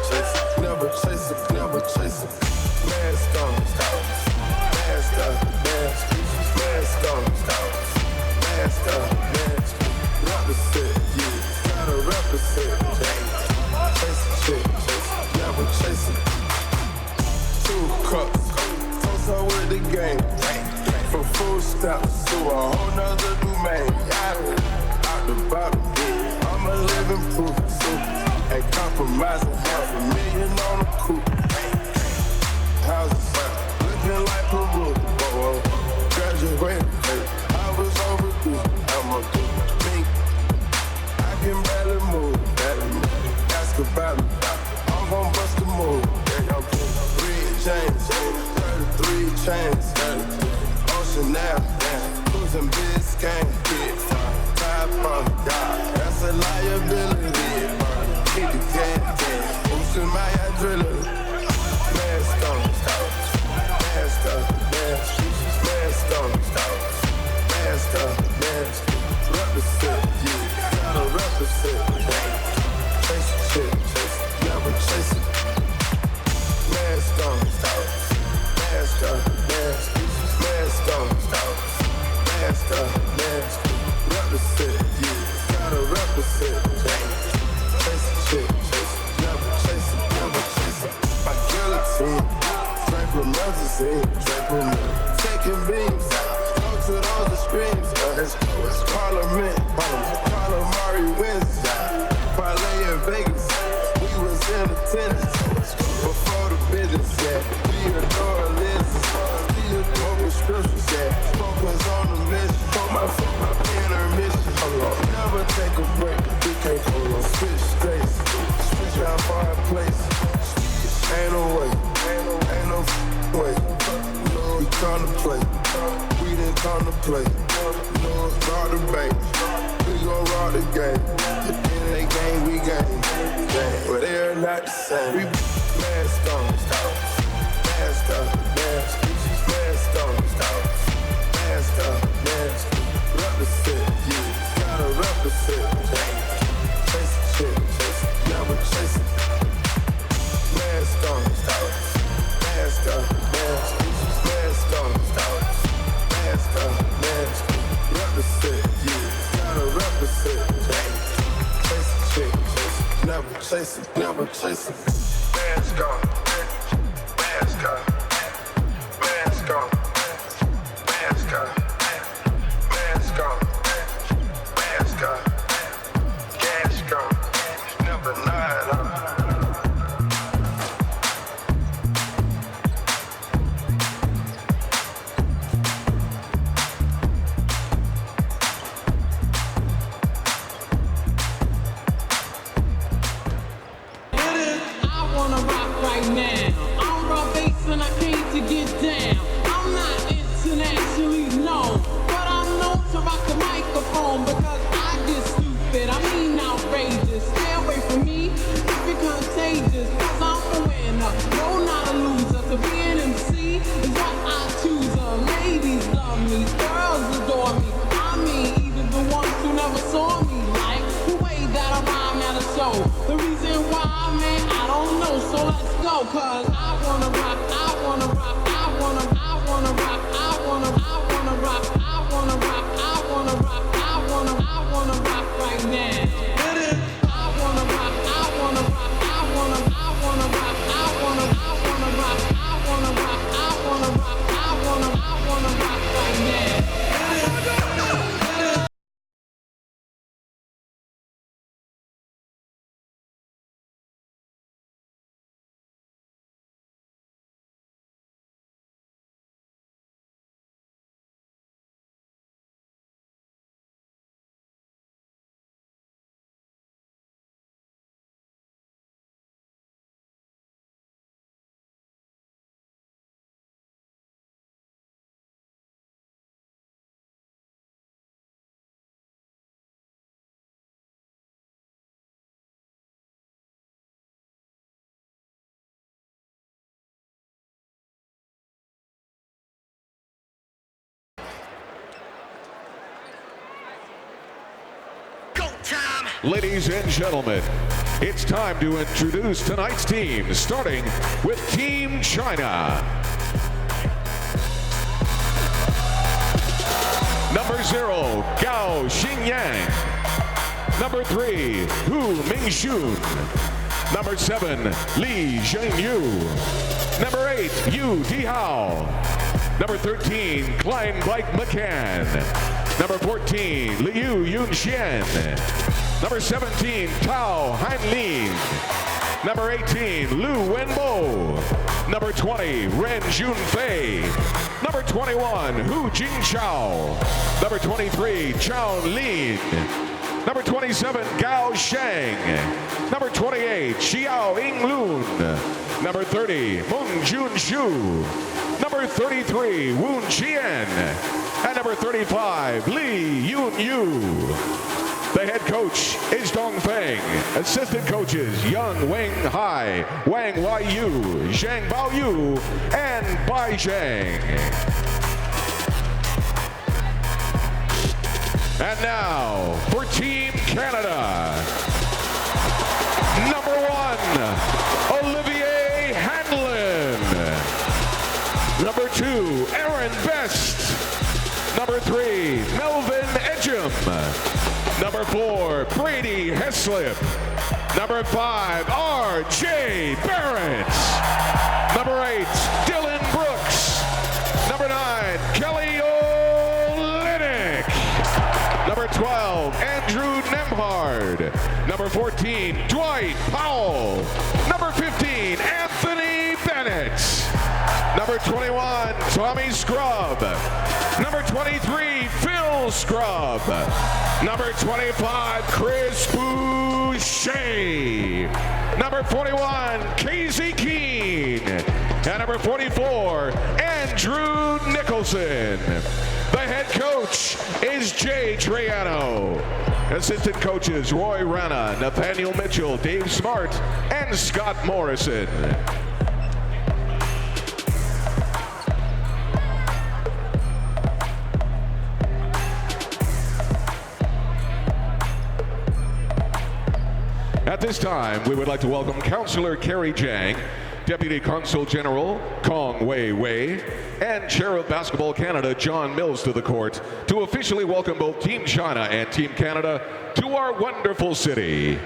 chase it, never chase it, never chase it. Mask on, mask up, mask on, mask up, mask. Represent, yeah, gotta represent. Chase it, chase it, never chase it. 2 cups, toast up with the game. From food stamps to a whole nother domain. Out the bottom, I'm a living proof. Ain't compromising, $500,000 on a coupe. Houses looking like Peru. Graduated, I was overdue. I'm a good me. I can barely move. Ask about me, I'm gon' bust a move. Yeah, I'm 3 chains, 33 chains, Ocean now, cruising Biscayne, top on God, that's a liability. Keep the gas, boosting my adrenaline. Mask on, mask up, mask on, mask up, mask. Represent, yeah, gotta represent. Chase it, chase it, never chase it. Mask on, mask up, mask on, mask up, mask. Represent, yeah, gotta represent. Chase it, chase it, never chase it, never chase it. My guillotine, straight emergency, taking beams out. Go to those extremes, it's Parliament, Calamari wins, parlay in Vegas, we was in attendance, before the business, yeah, we adore lenses, we adore prescriptions, yeah, focus on the mission, for my intermission, never take a break, we can't hold on, switch states, switch out fireplace, ain't no way, ain't no way, no, we contemplate, we didn't contemplate, no, it's not the bank, we gon' rock the game, at the end of the game, we game, but they're not the same, we mask on, mask up, mask on, mask up, mask, represent, yeah, gotta represent, chase it, chase it, never chase it, mask on, mask up, mask on, mask up, mask, represent, yeah, gotta represent, chase it, never chase it, never chase it, mask on, mask on, mask on, mask on, mask on, mask on, cash gone, never lied on. The reason why, man, I don't know, so let's go, cause I wanna rock, I wanna rock, I wanna rock, I wanna rock, I wanna rock, I wanna rock, I wanna rock, I wanna rock right now. Ladies and gentlemen, it's time to introduce tonight's team, starting with Team China. Number 0, Gao Xingyang. Number 3, Hu Mingxun. Number 7, Li Zhengyu. Number 8, Yu Dihao. Number 13, Klein Blake McCann. Number 14, Liu Yunxian. Number 17, Tao Hanlin. Number 18, Lu Wenbo. Number 20, Ren Junfei. Number 21, Hu Jingchao. Number 23, Chao Lin. Number 27, Gao Sheng. Number 28, Xiao Yinglun. Number 30, Meng Junshu. Number 33, Woon Qian. And number 35, Li Yunyu. The head coach is Dong Feng. Assistant coaches, Yang Weng Hai, Wang Waiyu, Zhang Baoyu, and Bai Zhang. And now, for Team Canada, number 1, Olivier Hanlon. Number 2, Aaron Best. Number 3, Melvin Edgem. Number 4, Brady Heslip. Number 5, R.J. Barrett. Number 8, Dylan Brooks. Number 9, Kelly Olynyk. Number 12, Andrew Nemhard. Number 14, Dwight Powell. Number 15, Anthony Bennett. Number 21, Tommy Scrub. Number 23, Phil Scrub. Number 25, Chris Boucher. Number 41, Casey Keene. And number 44, Andrew Nicholson. The head coach is Jay Triano. Assistant coaches, Roy Rana, Nathaniel Mitchell, Dave Smart, and Scott Morrison. At this time, we would like to welcome Councillor Kerry Jang, Deputy Consul General Kong Wei Wei, and Chair of Basketball Canada John Mills to the court to officially welcome both Team China and Team Canada to our wonderful city.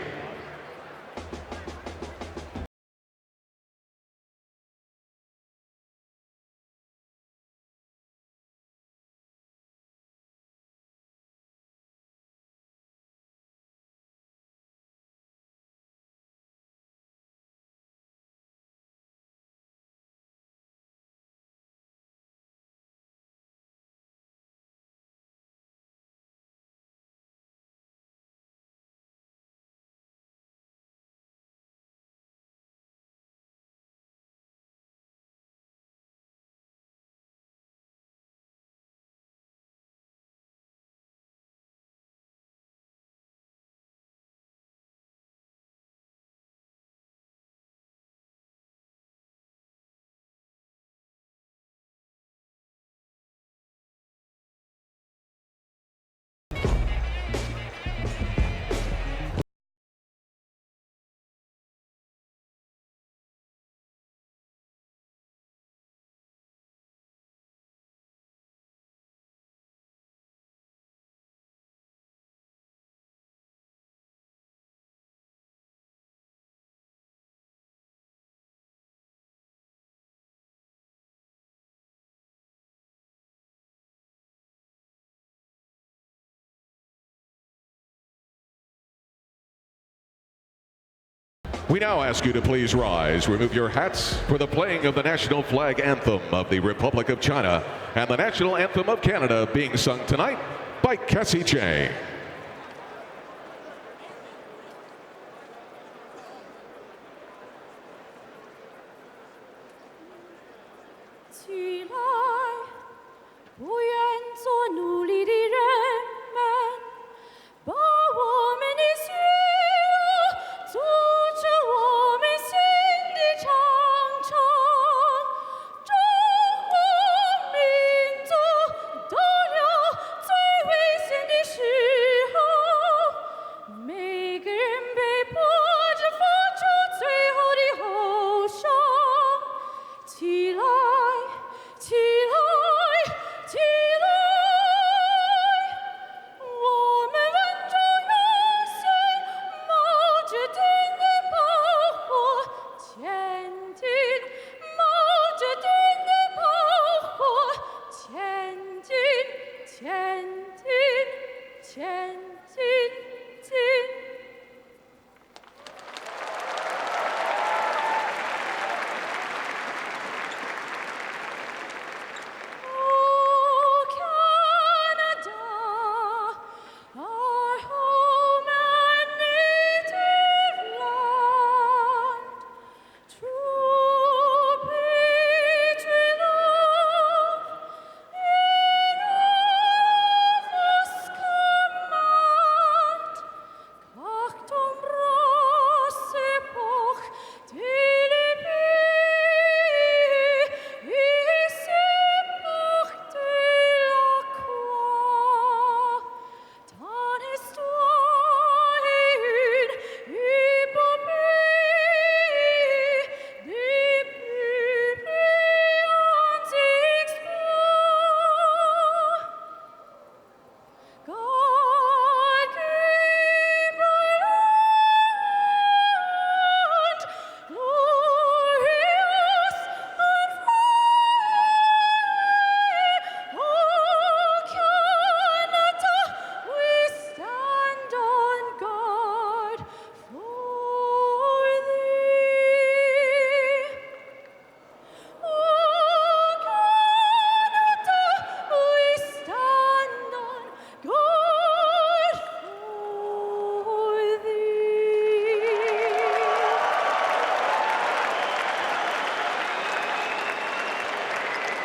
We now ask you to please rise, remove your hats for the playing of the national flag anthem of the Republic of China and the national anthem of Canada being sung tonight by Cassie J.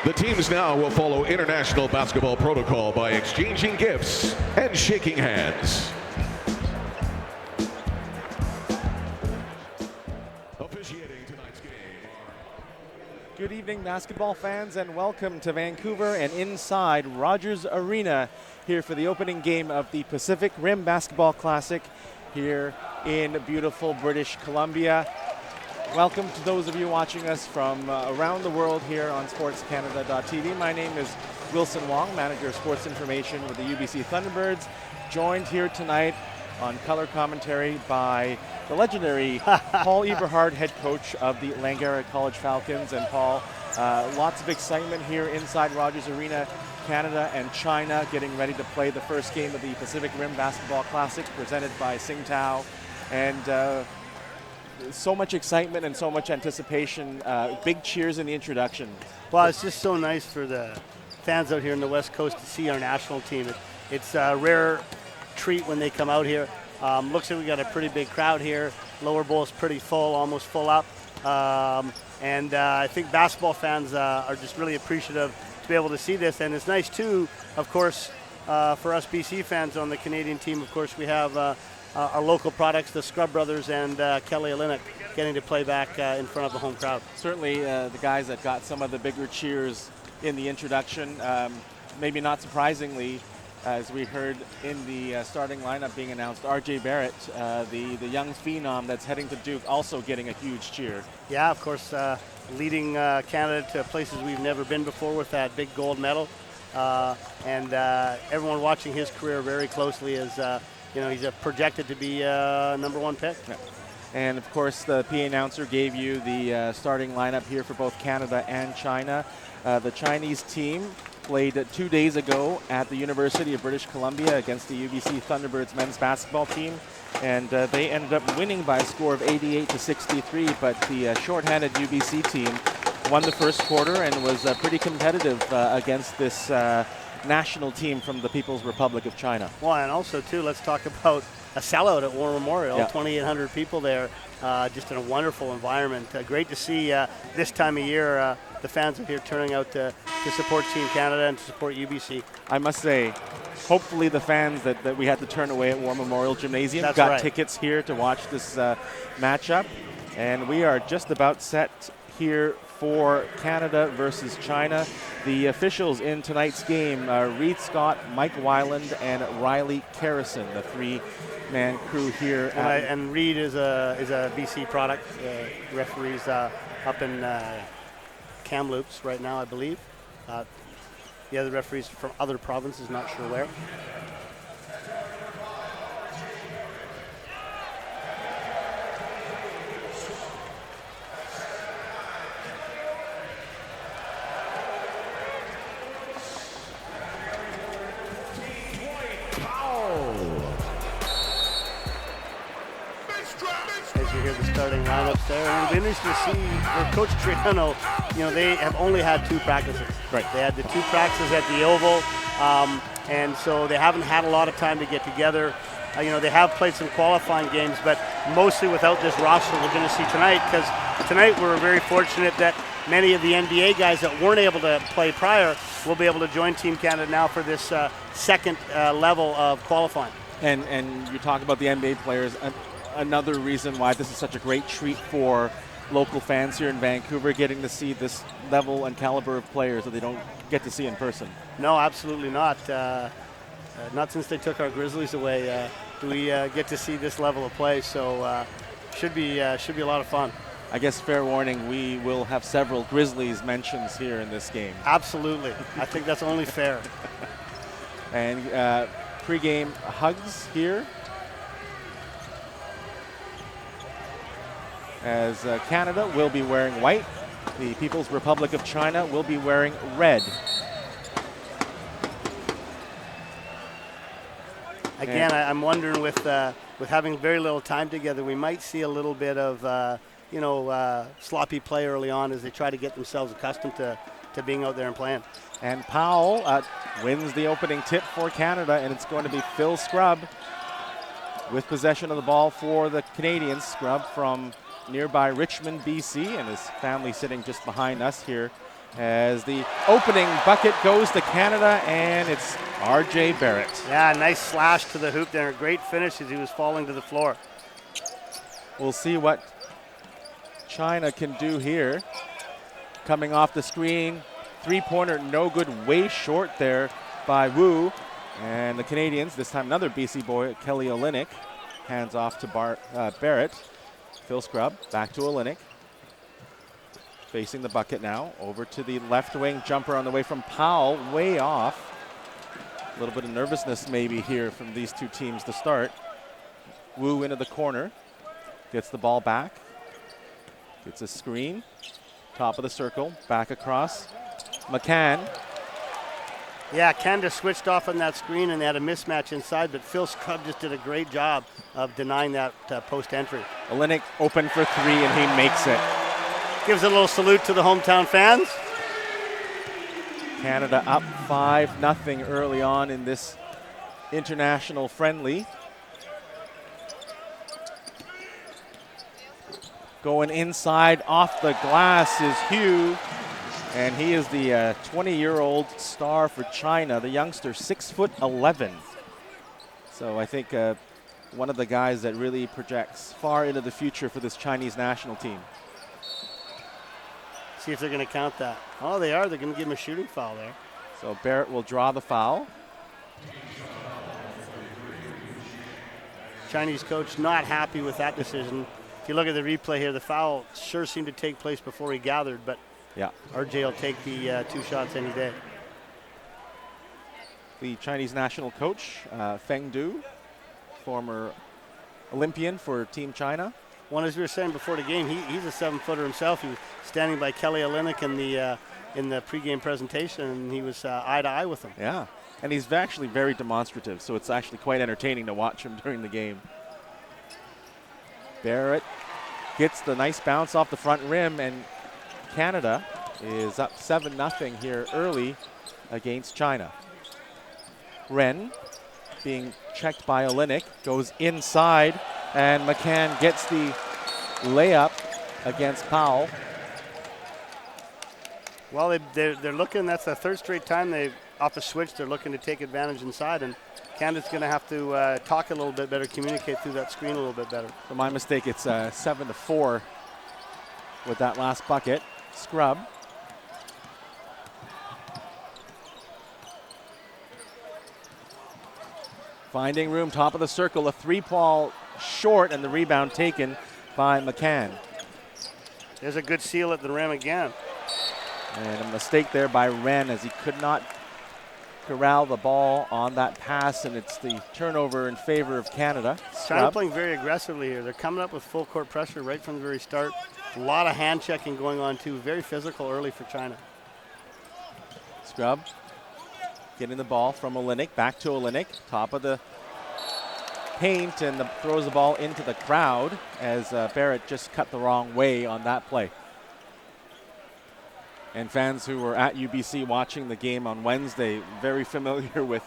The teams now will follow international basketball protocol by exchanging gifts and shaking hands. Officiating tonight's game are... Good evening, basketball fans, and welcome to Vancouver and inside Rogers Arena here for the opening game of the Pacific Rim Basketball Classic here in beautiful British Columbia. Welcome to those of you watching us from around the world here on SportsCanada.TV. My name is Wilson Wong, Manager of Sports Information with the UBC Thunderbirds, joined here tonight on color commentary by the legendary Paul Eberhard, head coach of the Langara College Falcons. And Paul, lots of excitement here inside Rogers Arena. Canada and China getting ready to play the first game of the Pacific Rim Basketball Classic presented by Tsingtao. And so much excitement and so much anticipation. Big cheers in the introduction. Well, it's just so nice for the fans out here in the West Coast to see our national team. It's a rare treat when they come out here. Looks like we got a pretty big crowd here. Lower Bowl's pretty full, almost full up. And I think basketball fans are just really appreciative to be able to see this. And it's nice too, of course, for us BC fans on the Canadian team. Of course, we have our local products, the Scrub Brothers and Kelly Olynyk, getting to play back in front of the home crowd. Certainly the guys that got some of the bigger cheers in the introduction. Maybe not surprisingly, as we heard in the starting lineup being announced, R.J. Barrett, the young phenom that's heading to Duke, also getting a huge cheer. Yeah, of course, leading Canada to places we've never been before with that big gold medal. And everyone watching his career very closely is he's projected to be #1 pick. Yeah. And of course, the PA announcer gave you the starting lineup here for both Canada and China. The Chinese team played 2 days ago at the University of British Columbia against the UBC Thunderbirds men's basketball team. And they ended up winning by a score of 88-63, but the shorthanded UBC team won the first quarter and was pretty competitive against this national team from the People's Republic of China. Well, and also, too, let's talk about a sellout at War Memorial. Yeah. 2,800 people there, just in a wonderful environment. Great to see this time of year the fans are here turning out to support Team Canada and to support UBC. I must say, hopefully the fans that we had to turn away at War Memorial Gymnasium That's got right. tickets here to watch this matchup. And we are just about set here for Canada versus China. The officials in tonight's game are Reed Scott, Mike Weiland, and Riley Carrison, the three-man crew here. And Reed is a BC product. Referees up in Kamloops right now, I believe. The other referees from other provinces, not sure where. As you hear the starting lineups there, and it'll be interesting to see where Coach Triano, they have only had 2 practices. Right. They had the 2 practices at the Oval, and so they haven't had a lot of time to get together. They have played some qualifying games, but mostly without this roster we're going to see tonight, because tonight we're very fortunate that many of the NBA guys that weren't able to play prior will be able to join Team Canada now for this second level of qualifying. And you talk about the NBA players. Another reason why this is such a great treat for local fans here in Vancouver, getting to see this level and caliber of players that they don't get to see in person. No, absolutely not. Not since they took our Grizzlies away do we get to see this level of play. So should be a lot of fun. I guess fair warning, we will have several Grizzlies mentions here in this game. Absolutely. I think that's only fair. And pregame hugs here, as Canada will be wearing white. The People's Republic of China will be wearing red. Again, I'm wondering with having very little time together, we might see a little bit of sloppy play early on as they try to get themselves accustomed to being out there and playing. And Powell wins the opening tip for Canada, and it's going to be Phil Scrub with possession of the ball for the Canadians. Scrub from nearby Richmond, BC, and his family sitting just behind us here as the opening bucket goes to Canada, and it's R.J. Barrett. Yeah, nice slash to the hoop there. Great finish as he was falling to the floor. We'll see what China can do here. Coming off the screen, three-pointer, no good, way short there by Wu. And the Canadians, this time another BC boy, Kelly Olynyk, hands off to Barrett. Phil Scrubb, back to Olynyk. Facing the bucket now, over to the left wing, jumper on the way from Powell, way off. A little bit of nervousness maybe here from these two teams to start. Wu into the corner, gets the ball back, gets a screen, top of the circle, back across. McCann. Yeah, Canada switched off on that screen and they had a mismatch inside, but Phil Scrubb just did a great job of denying that post entry. Olynyk open for three and he makes it. Gives a little salute to the hometown fans. Canada up 5-0 early on in this international friendly. Going inside off the glass is Hugh. And he is the 20-year-old star for China, the youngster, 6'11". So I think one of the guys that really projects far into the future for this Chinese national team. See if they're going to count that. Oh, they are. They're going to give him a shooting foul there. So Barrett will draw the foul. Chinese coach not happy with that decision. If you look at the replay here, the foul sure seemed to take place before he gathered, but yeah, RJ will take the 2 shots any day. The Chinese national coach, Feng Du, former Olympian for Team China. Well, as we were saying before the game, he's a 7-footer himself. He was standing by Kelly Olynyk in the pregame presentation, and he was eye to eye with him. Yeah, and he's actually very demonstrative, so it's actually quite entertaining to watch him during the game. Barrett gets the nice bounce off the front rim, and Canada is up 7-0 here early against China. Ren being checked by Olynyk, goes inside, and McCann gets the layup against Powell. Well, they're looking, that's the third straight time they off the switch, they're looking to take advantage inside, and Canada's going to have to talk a little bit better, communicate through that screen a little bit better. For my mistake, it's 7-4 with that last bucket. Scrubb. Finding room, top of the circle, a three-ball short, and the rebound taken by McCann. There's a good seal at the rim again. And a mistake there by Ren as he could not corral the ball on that pass, and it's the turnover in favor of Canada. China playing very aggressively here. They're coming up with full court pressure right from the very start. A lot of hand checking going on too. Very physical early for China. Scrubb getting the ball from Olynyk, back to Olynyk, top of the paint, and throws the ball into the crowd as Barrett just cut the wrong way on that play. And fans who were at UBC watching the game on Wednesday, very familiar with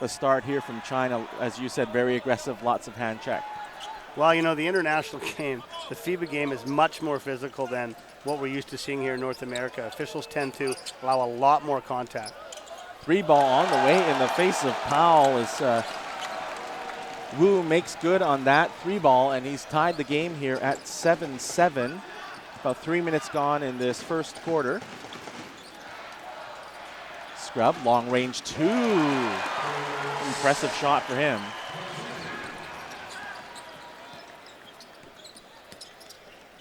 the start here from China. As you said, very aggressive, lots of hand check. Well, you know, the international game, the FIBA game is much more physical than what we're used to seeing here in North America. Officials tend to allow a lot more contact. Three ball on the way in the face of Powell as Wu makes good on that three ball, and he's tied the game here at 7-7. About 3 minutes gone in this first quarter. Scrubb, long range two. Impressive shot for him.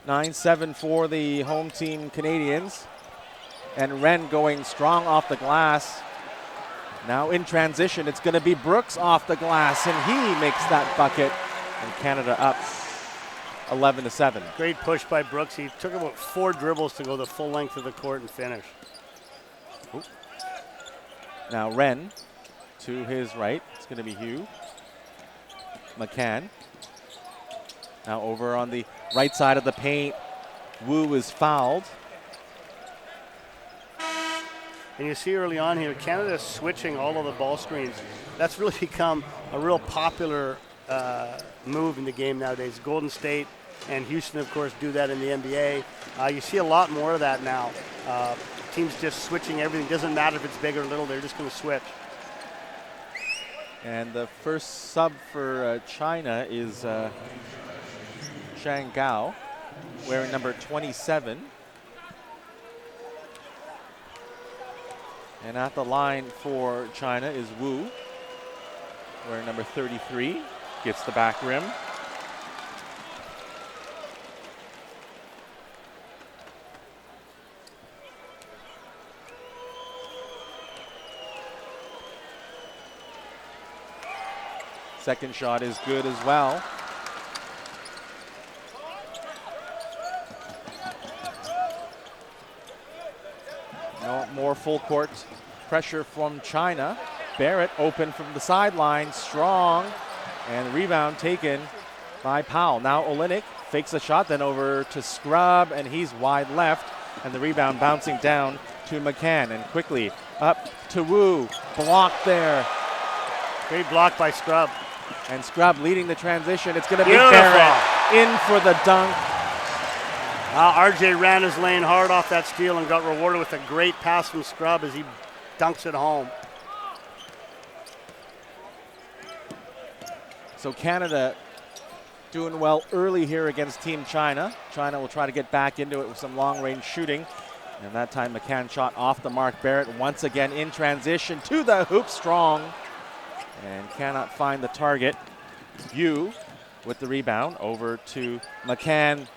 (9-7) for the home team Canadians. And Ren going strong off the glass. Now in transition, it's going to be Brooks off the glass, and he makes that bucket. And Canada up 11-7. Great push by Brooks. He took about 4 dribbles to go the full length of the court and finish. Ooh. Now Ren to his right. It's going to be Hugh. McCann. Now over on the right side of the paint. Wu is fouled. And you see early on here, Canada switching all of the ball screens. That's really become a real popular move in the game nowadays. Golden State and Houston, of course, do that in the NBA. You see a lot more of that now. teams just switching everything. Doesn't matter if it's big or little, they're just going to switch. And the first sub for China is Zhang Gao, wearing number 27. And at the line for China is Wu, wearing number 33, gets the back rim. Second shot is good as well. No more full court pressure from China. Barrett open from the sideline, strong, and the rebound taken by Powell. Now Olynyk fakes a shot, then over to Scrub, and he's wide left, and the rebound bouncing down to McCann, and quickly up to Wu, blocked there. Great block by Scrub. And Scrub leading the transition. It's going to be Beautiful. Barrett in for the dunk. RJ ran his lane hard off that steal and got rewarded with a great pass from Scrub as he dunks it home. So Canada doing well early here against Team China. China will try to get back into it with some long-range shooting. And that time McCann shot off the mark. Barrett once again in transition to the hoop, strong. And cannot find the target. Yu with the rebound over to McCann.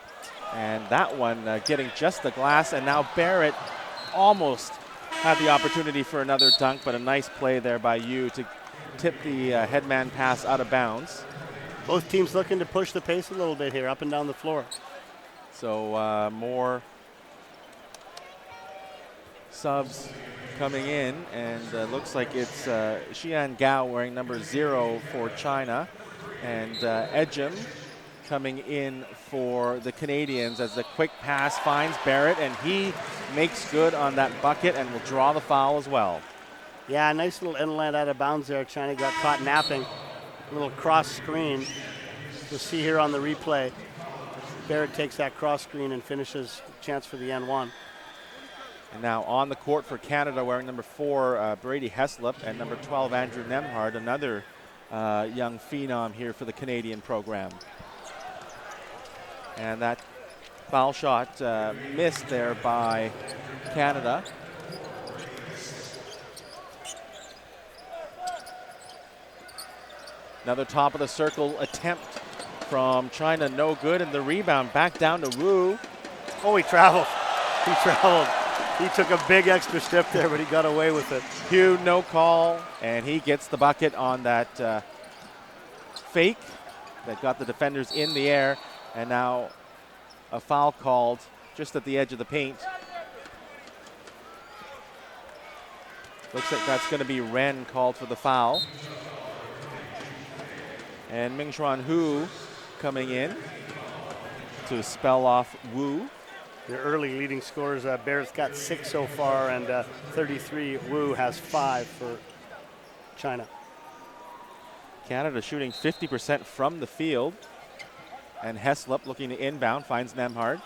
And that one getting just the glass. And now Barrett almost had the opportunity for another dunk, but a nice play there by Yu to tip the headman pass out of bounds. Both teams looking to push the pace a little bit here, up and down the floor. So more subs coming in, and looks like it's Xian Gao wearing number 0 for China, and Ejim coming in for the Canadians as the quick pass finds Barrett, and he makes good on that bucket and will draw the foul as well. Yeah, nice little inland out of bounds there. China got caught napping. A little cross screen. You'll see here on the replay. Barrett takes that cross screen and finishes. Chance for the N1. And now on the court for Canada, wearing number 4, Brady Heslop, and number 12, Andrew Nemhard, another young phenom here for the Canadian program. And that foul shot missed there by Canada. Another top of the circle attempt from China, no good, and the rebound back down to Wu. Oh, he traveled. He traveled. He took a big extra step there, but he got away with it. Hugh, no call, and he gets the bucket on that fake that got the defenders in the air, and now a foul called just at the edge of the paint. Looks like that's going to be Ren called for the foul. And Mingxuan Hu coming in to spell off Wu. Your early leading scorers, Barrett's got 6 so far, and 33. Wu has 5 for China. Canada shooting 50% from the field. And Heslop looking to inbound, finds Nemhard.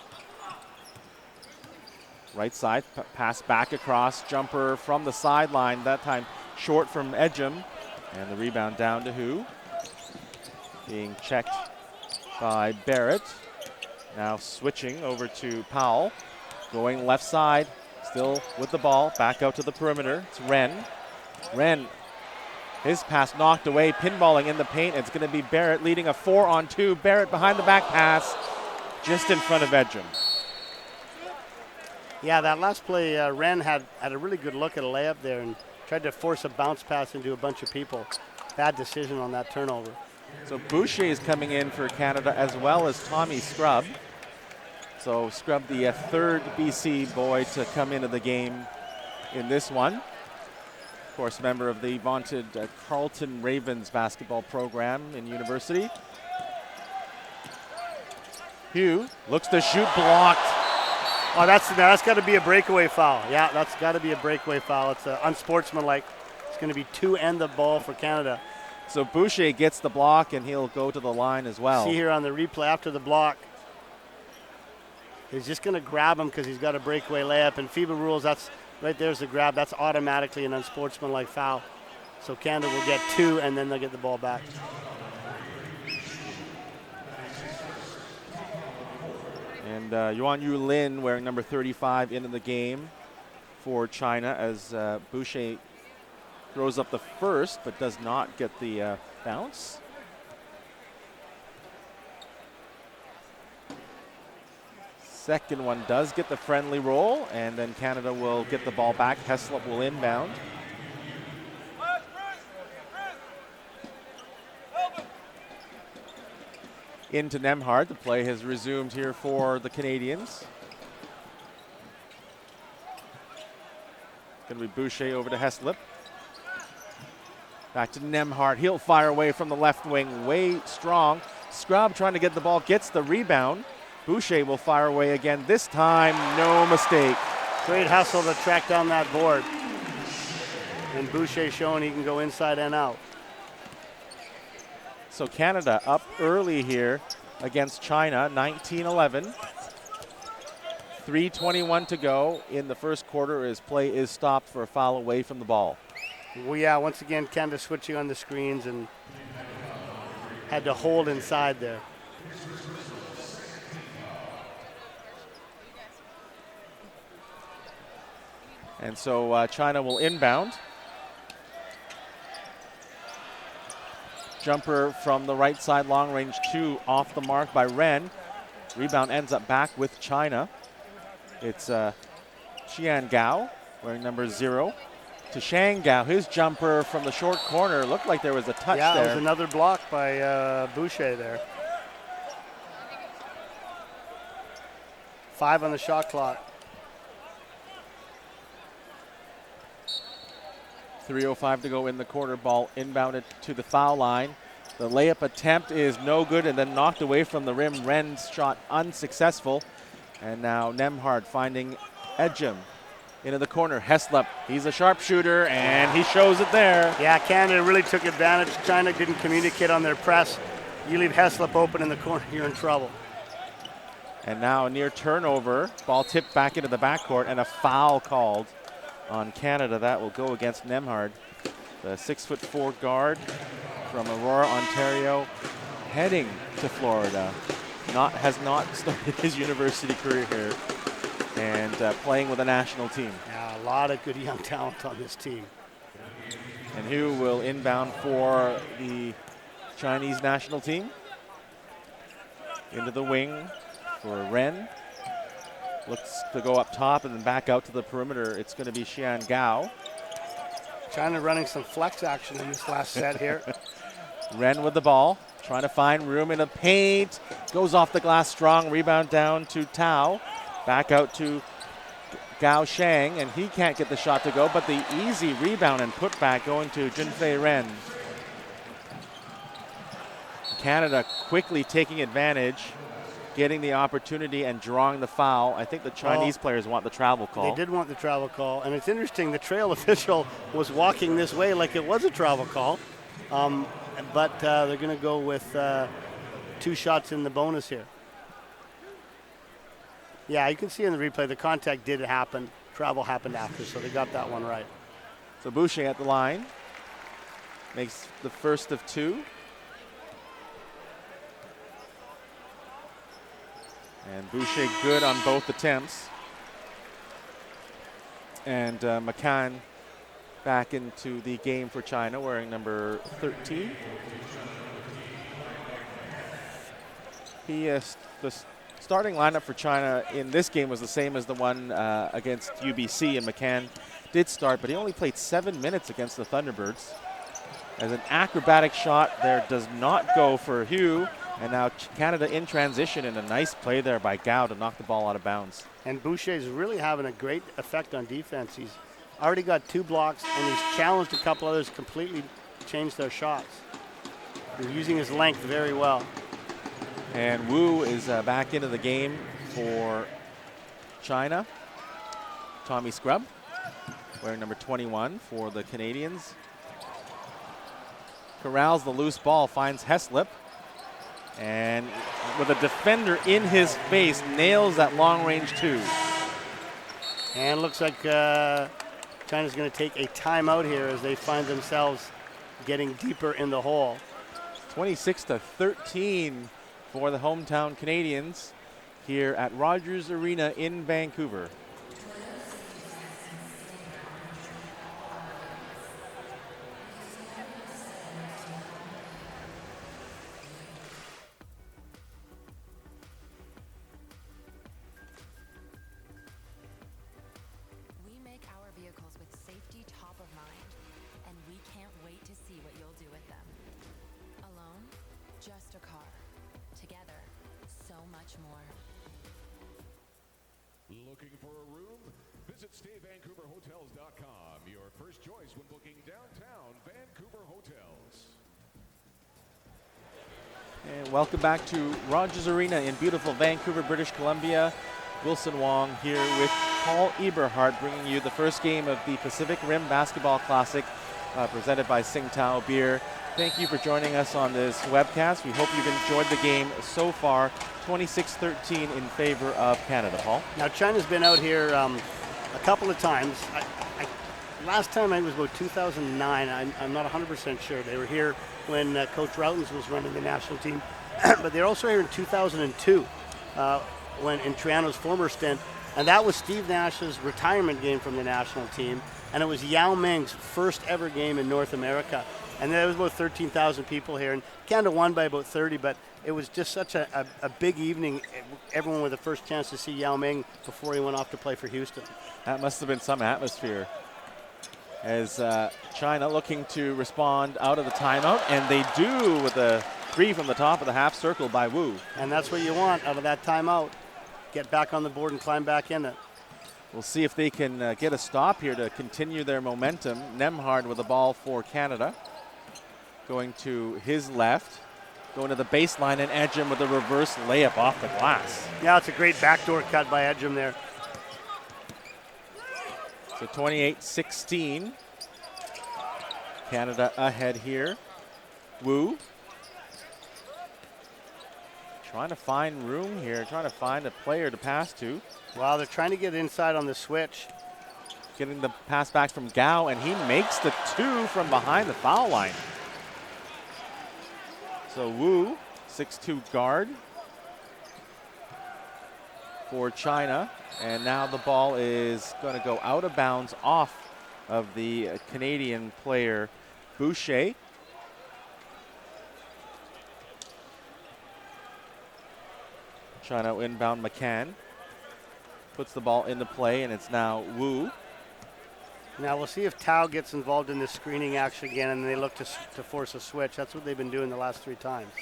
Right side, pass back across, jumper from the sideline, that time short from Ejim. And the rebound down to Hu. Being checked by Barrett. Now switching over to Powell. Going left side, still with the ball, back out to the perimeter. It's Ren. Ren, his pass knocked away, pinballing in the paint. It's going to be Barrett leading a 4-on-2. Barrett behind the back pass, just in front of Ejim. Yeah, that last play, Ren had a really good look at a layup there and tried to force a bounce pass into a bunch of people. Bad decision on that turnover. So Boucher is coming in for Canada, as well as Tommy Scrub. So Scrub, the third BC boy to come into the game in this one. Of course, member of the vaunted Carleton Ravens basketball program in university. Hugh looks to shoot, blocked. Oh, that's got to be a breakaway foul. Yeah, that's got to be a breakaway foul. It's unsportsmanlike. It's going to be 2 end the ball for Canada. So Boucher gets the block, and he'll go to the line as well. See here on the replay after the block. is just going to grab him because he's got a breakaway layup. And FIBA rules, that's right there's the grab. That's automatically an unsportsmanlike foul. So Canada will get 2, and then they'll get the ball back. And Yuan Yu Lin wearing number 35 into the game for China as Boucher throws up the first but does not get the bounce. Second one does get the friendly roll, and then Canada will get the ball back. Heslop will inbound. Into Nemhard. The play has resumed here for the Canadians. Going to be Boucher over to Heslop. Back to Nemhard. He'll fire away from the left wing. Way strong. Scrub trying to get the ball. Gets the rebound. Boucher will fire away again. This time, no mistake. Great hustle to track down that board. And Boucher showing he can go inside and out. So Canada up early here against China, 19-11. 3:21 to go in the first quarter as play is stopped for a foul away from the ball. Well, yeah, once again, Canada switching on the screens and had to hold inside there. And so China will inbound. Jumper from the right side, long range 2 off the mark by Ren. Rebound ends up back with China. It's Xian Gao wearing number 0 to Shang Gao. His jumper from the short corner looked like there was a touch there. Yeah, it was another block by Boucher there. 5 on the shot clock. 3:05 to go in the quarter. Ball inbounded to the foul line. The layup attempt is no good and then knocked away from the rim. Ren's shot unsuccessful. And now Nemhard finding Edgem into the corner. Heslop, he's a sharpshooter, and he shows it there. Yeah, Canada really took advantage. China didn't communicate on their press. You leave Heslop open in the corner, you're in trouble. And now a near turnover. Ball tipped back into the backcourt, and a foul called on Canada. That will go against Nemhard, the 6'4" guard from Aurora, Ontario, heading to Florida. Has not started his university career here, and playing with a national team. Yeah, a lot of good young talent on this team. And who will inbound for the Chinese national team? Into the wing for Ren. Looks to go up top and then back out to the perimeter. It's going to be Xian Gao. China running some flex action in this last set here. Ren with the ball, trying to find room in the paint. Goes off the glass strong. Rebound down to Tao. Back out to Gao Shang, and he can't get the shot to go, but the easy rebound and putback going to Junfei Ren. Canada quickly taking advantage, getting the opportunity and drawing the foul. I think the Chinese players want the travel call. They did want the travel call, and it's interesting, the trail official was walking this way like it was a travel call, but they're going to go with 2 shots in the bonus here. Yeah, you can see in the replay the contact did happen. Travel happened after, so they got that one right. So Boucher at the line makes the first of 2. And Boucher good on both attempts. And McCann back into the game for China, wearing number 13. The starting lineup for China in this game was the same as the one against UBC, and McCann did start, but he only played 7 minutes against the Thunderbirds. As an acrobatic shot there does not go for Hugh. And now Canada in transition, and a nice play there by Gao to knock the ball out of bounds. And Boucher's really having a great effect on defense. He's already got 2 blocks, and he's challenged a couple others, completely changed their shots. He's using his length very well. And Wu is back into the game for China. Tommy Scrub, wearing number 21 for the Canadians. Corrals the loose ball, finds Heslop. And with a defender in his face, nails that long range 2. And looks like China's going to take a timeout here as they find themselves getting deeper in the hole. 26-13 for the hometown Canadians here at Rogers Arena in Vancouver. Looking for a room? Visit StayVancouverHotels.com, your first choice when booking downtown Vancouver hotels. And welcome back to Rogers Arena in beautiful Vancouver, British Columbia. Wilson Wong here with Paul Eberhardt, bringing you the first game of the Pacific Rim Basketball Classic presented by Tsingtao Beer. Thank you for joining us on this webcast. We hope you've enjoyed the game so far. 26-13 in favor of Canada. Paul? Now, China's been out here a couple of times. Last time I was about 2009. I'm not 100% sure. They were here when Coach Routens was running the national team. But they're also here in 2002 when in Triano's former stint. And that was Steve Nash's retirement game from the national team. And it was Yao Ming's first ever game in North America. And there was about 13,000 people here. And Canada won by about 30, but it was just such a big evening. Everyone with the first chance to see Yao Ming before he went off to play for Houston. That must have been some atmosphere. As China looking to respond out of the timeout, and they do with a 3 from the top of the half circle by Wu. And that's what you want out of that timeout. Get back on the board and climb back in it. We'll see if they can get a stop here to continue their momentum. Nemhard with the ball for Canada. Going to his left. Going to the baseline, and Edgem with a reverse layup off the glass. Yeah, it's a great backdoor cut by Edgem there. So 28-16. Canada ahead here. Wu. Trying to find room here, trying to find a player to pass to. Wow, they're trying to get inside on the switch. Getting the pass back from Gao, and he makes the 2 from behind the foul line. So Wu, 6'2" guard for China. And now the ball is going to go out of bounds off of the Canadian player, Boucher. China inbound McCann. Puts the ball into play, and it's now Wu. Now we'll see if Tao gets involved in this screening action again, and they look to force a switch. That's what they've been doing the last 3 times.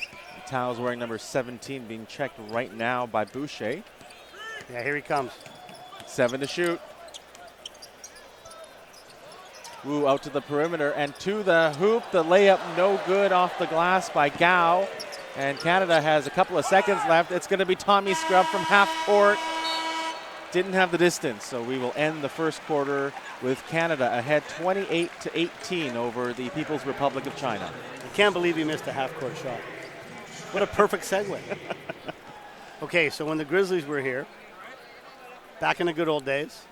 Tao's wearing number 17, being checked right now by Boucher. Yeah, here he comes. 7 to shoot. Wu out to the perimeter and to the hoop. The layup no good off the glass by Gao. And Canada has a couple of seconds left. It's going to be Tommy Scrub from half court. Didn't have the distance, so we will end the first quarter with Canada ahead 28-18 over the People's Republic of China. I can't believe he missed a half-court shot. What a perfect segue. Okay, so when the Grizzlies were here, back in the good old days,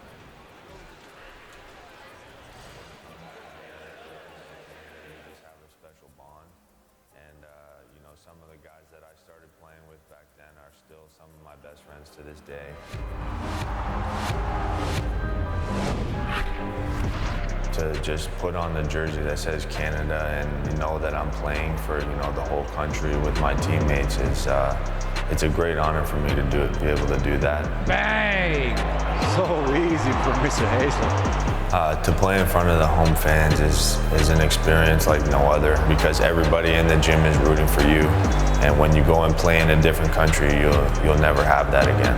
to this day. To just put on the jersey that says Canada and know that I'm playing for the whole country with my teammates is it's a great honor for me to be able to do that. Bang! So easy for Mr. Hazlett. To play in front of the home fans is an experience like no other because everybody in the gym is rooting for you. And when you go and play in a different country, you'll never have that again.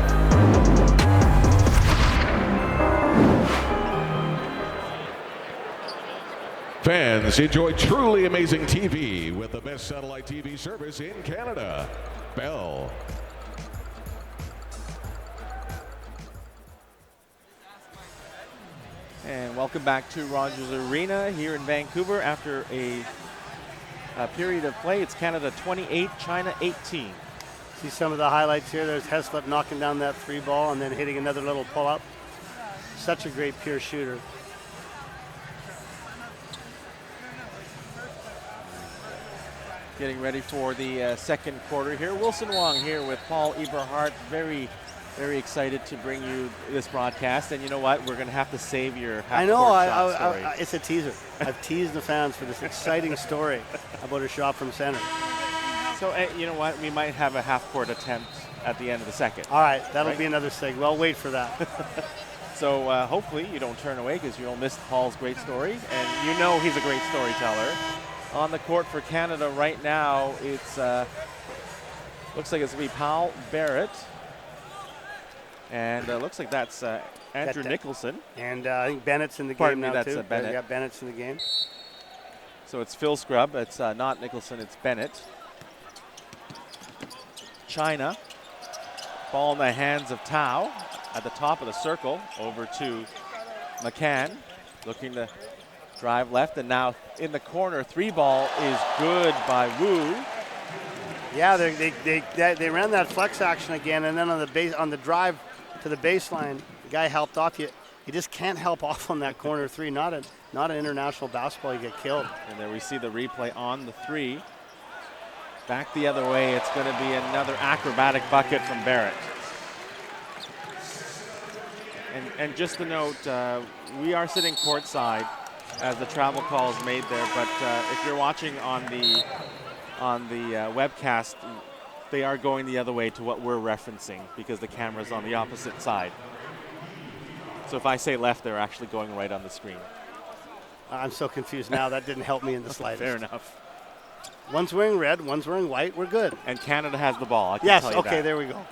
Fans, enjoy truly amazing TV with the best satellite TV service in Canada, Bell. And welcome back to Rogers Arena here in Vancouver after a period of play. It's Canada 28, China 18. See some of the highlights here. There's Heslop knocking down that 3 ball and then hitting another little pull-up. Such a great pure shooter. Getting ready for the second quarter here. Wilson Wong here with Paul Eberhardt. Very, very excited to bring you this broadcast. And you know what? We're going to have to save your half-court shot story. It's a teaser. I've teased the fans for this exciting story about a shot from center. So, you know what? We might have a half-court attempt at the end of the second. All right, that'll be another segment. I'll wait for that. So hopefully you don't turn away because you'll miss Paul's great story. And you know he's a great storyteller. On the court for Canada right now, it's looks like it's going to be Powell, Barrett. And looks like that's Andrew Nicholson. And I think Bennett's in the Pardon game me, now, that's too. Bennett. Yeah, Bennett's in the game. So it's Phil Scrubb. It's not Nicholson, it's Bennett. China. Ball in the hands of Tao at the top of the circle. Over to McCann. Looking to drive left. And now in the corner, 3-ball is good by Wu. Yeah, they ran that flex action again. And then on the drive to the baseline, the guy helped off. You just can't help off on that corner 3. Not an international basketball. You get killed. And there we see the replay on the 3. Back the other way, it's going to be another acrobatic bucket from Barrett. And just to note, we are sitting courtside as the travel call is made there. But if you're watching on the webcast, they are going the other way to what we're referencing because the camera's on the opposite side. So if I say left, they're actually going right on the screen. I'm so confused now. That didn't help me in the slightest. Fair enough. One's wearing red, one's wearing white. We're good. And Canada has the ball. I can yes, tell you okay, that. there we go.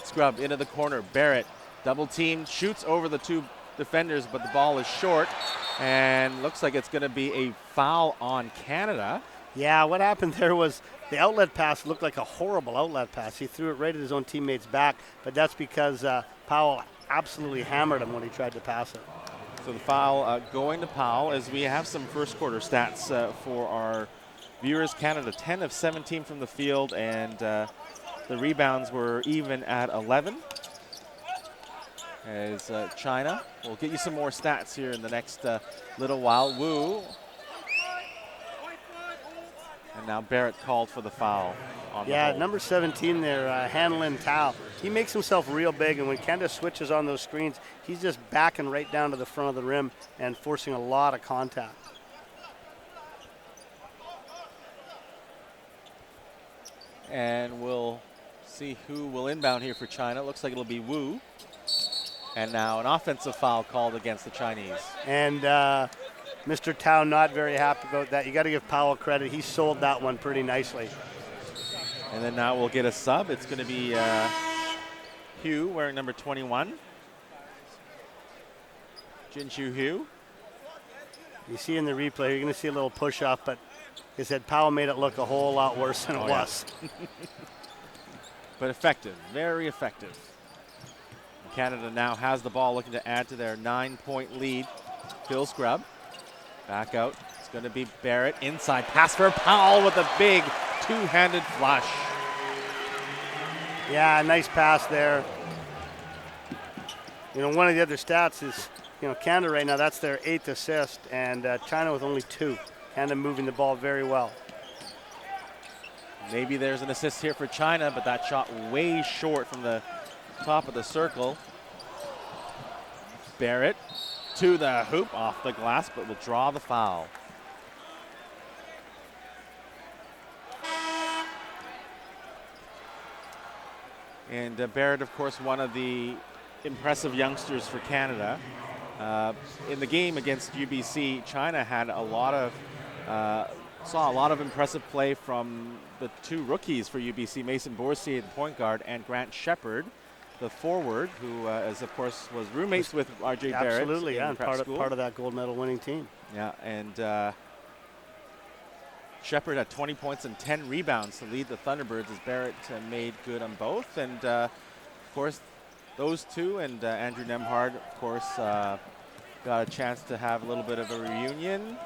Scrub into the corner. Barrett, double team, shoots over the 2 defenders, but the ball is short. And looks like it's going to be a foul on Canada. Yeah, what happened there was the outlet pass looked like a horrible outlet pass. He threw it right at his own teammate's back, but that's because Powell absolutely hammered him when he tried to pass it. So the foul going to Powell as we have some first quarter stats for our viewers. Canada 10 of 17 from the field, and the rebounds were even at 11. As China, we'll get you some more stats here in the next little while. Wu. And now Barrett called for the foul. Yeah, number 17 there, Hanlon Tao. He makes himself real big, and when Canada switches on those screens, he's just backing right down to the front of the rim and forcing a lot of contact. And we'll see who will inbound here for China. Looks like it'll be Wu. And now an offensive foul called against the Chinese. And Mr. Tao not very happy about that. You got to give Powell credit. He sold that one pretty nicely. And then now we'll get a sub. It's going to be Hugh wearing number 21. Jinshu Hugh. You see in the replay, you're going to see a little push-off, but he said Powell made it look a whole lot worse than it was. But effective, very effective. Canada now has the ball, looking to add to their 9-point lead. Phil Scrubb back out. It's going to be Barrett. Inside pass for Powell with a big 2-handed flush. Yeah, nice pass there. You know, one of the other stats is, you know, Canada right now, that's their 8th assist, and China with only 2. Canada moving the ball very well. Maybe there's an assist here for China, but that shot way short from the top of the circle. Barrett to the hoop, off the glass, but will draw the foul. And Barrett, of course, one of the impressive youngsters for Canada. In the game against UBC, China had saw a lot of impressive play from the 2 rookies for UBC, Mason Borsier, the point guard, and Grant Shepard, the forward, who, of course, was roommates with R.J. Barrett. Absolutely, yeah, and part of that gold medal winning team. Yeah, and Shepard had 20 points and 10 rebounds to lead the Thunderbirds as Barrett made good on both. And, of course, those 2 and Andrew Nemhard, of course, got a chance to have a little bit of a reunion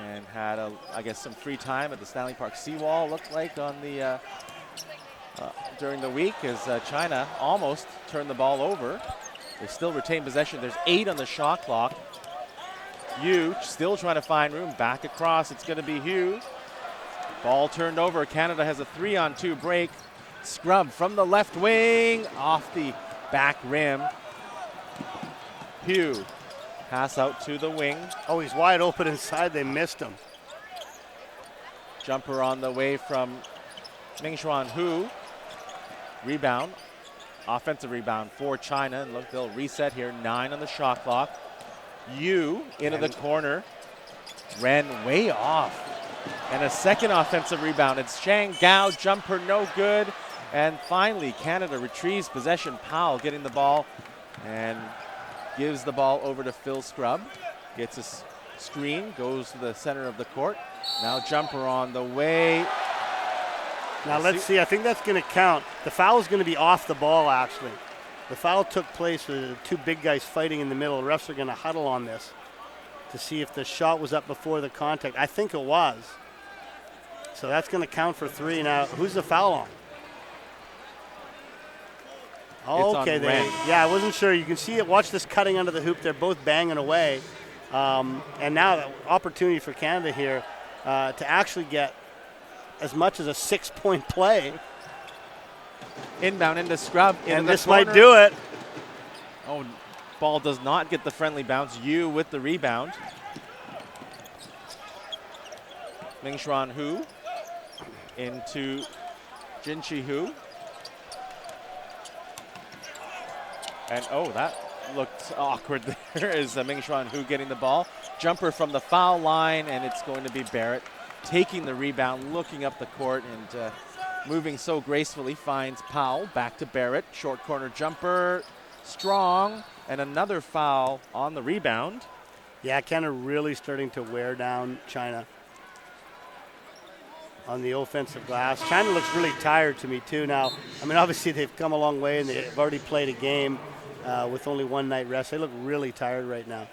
and had, I guess, some free time at the Stanley Park seawall, looked like, on during the week as China almost turned the ball over. They still retain possession. There's 8 on the shot clock. Hugh still trying to find room. Back across, it's going to be Hugh. Ball turned over. Canada has a 3-on-2 break. Scrub from the left wing, off the back rim. Hugh, pass out to the wing. Oh, he's wide open inside. They missed him. Jumper on the way from Mingxuan Hu. Rebound, offensive rebound for China. And look, they'll reset here. 9 on the shot clock. Yu into the corner. Ran way off. And a second offensive rebound. It's Shang Gao, jumper no good. And finally, Canada retrieves possession. Powell getting the ball and gives the ball over to Phil Scrub. Gets a screen, goes to the center of the court. Now jumper on the way. Now let's see. I think that's going to count. The foul is going to be off the ball, actually. The foul took place with the 2 big guys fighting in the middle. The refs are going to huddle on this to see if the shot was up before the contact. I think it was. So that's going to count for 3. Now, who's the foul on? Oh, okay. Yeah, I wasn't sure. You can see it. Watch this cutting under the hoop. They're both banging away. And now the opportunity for Canada here to actually get as much as a 6-point play. Inbound into Scrub. And this might do it. Oh, ball does not get the friendly bounce. Yu with the rebound. Mingxuan Hu into Jinchi Hu. And oh, that looked awkward there is Mingxuan Hu getting the ball. Jumper from the foul line, and it's going to be Barrett taking the rebound, looking up the court, and moving so gracefully finds Powell. Back to Barrett. Short corner jumper. Strong. And another foul on the rebound. Yeah, Canada really starting to wear down China on the offensive glass. China looks really tired to me, too, now. I mean, obviously, they've come a long way, and they've already played a game with only 1 night rest. They look really tired right now.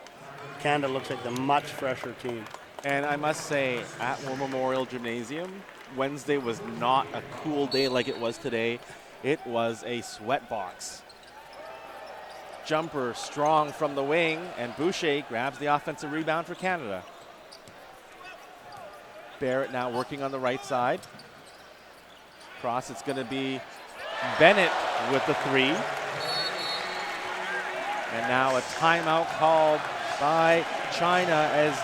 Canada looks like the much fresher team. And I must say, at War Memorial Gymnasium, Wednesday was not a cool day like it was today. It was a sweat box. Jumper strong from the wing, and Boucher grabs the offensive rebound for Canada. Barrett now working on the right side. Cross, it's going to be Bennett with the 3. And now a timeout called by China as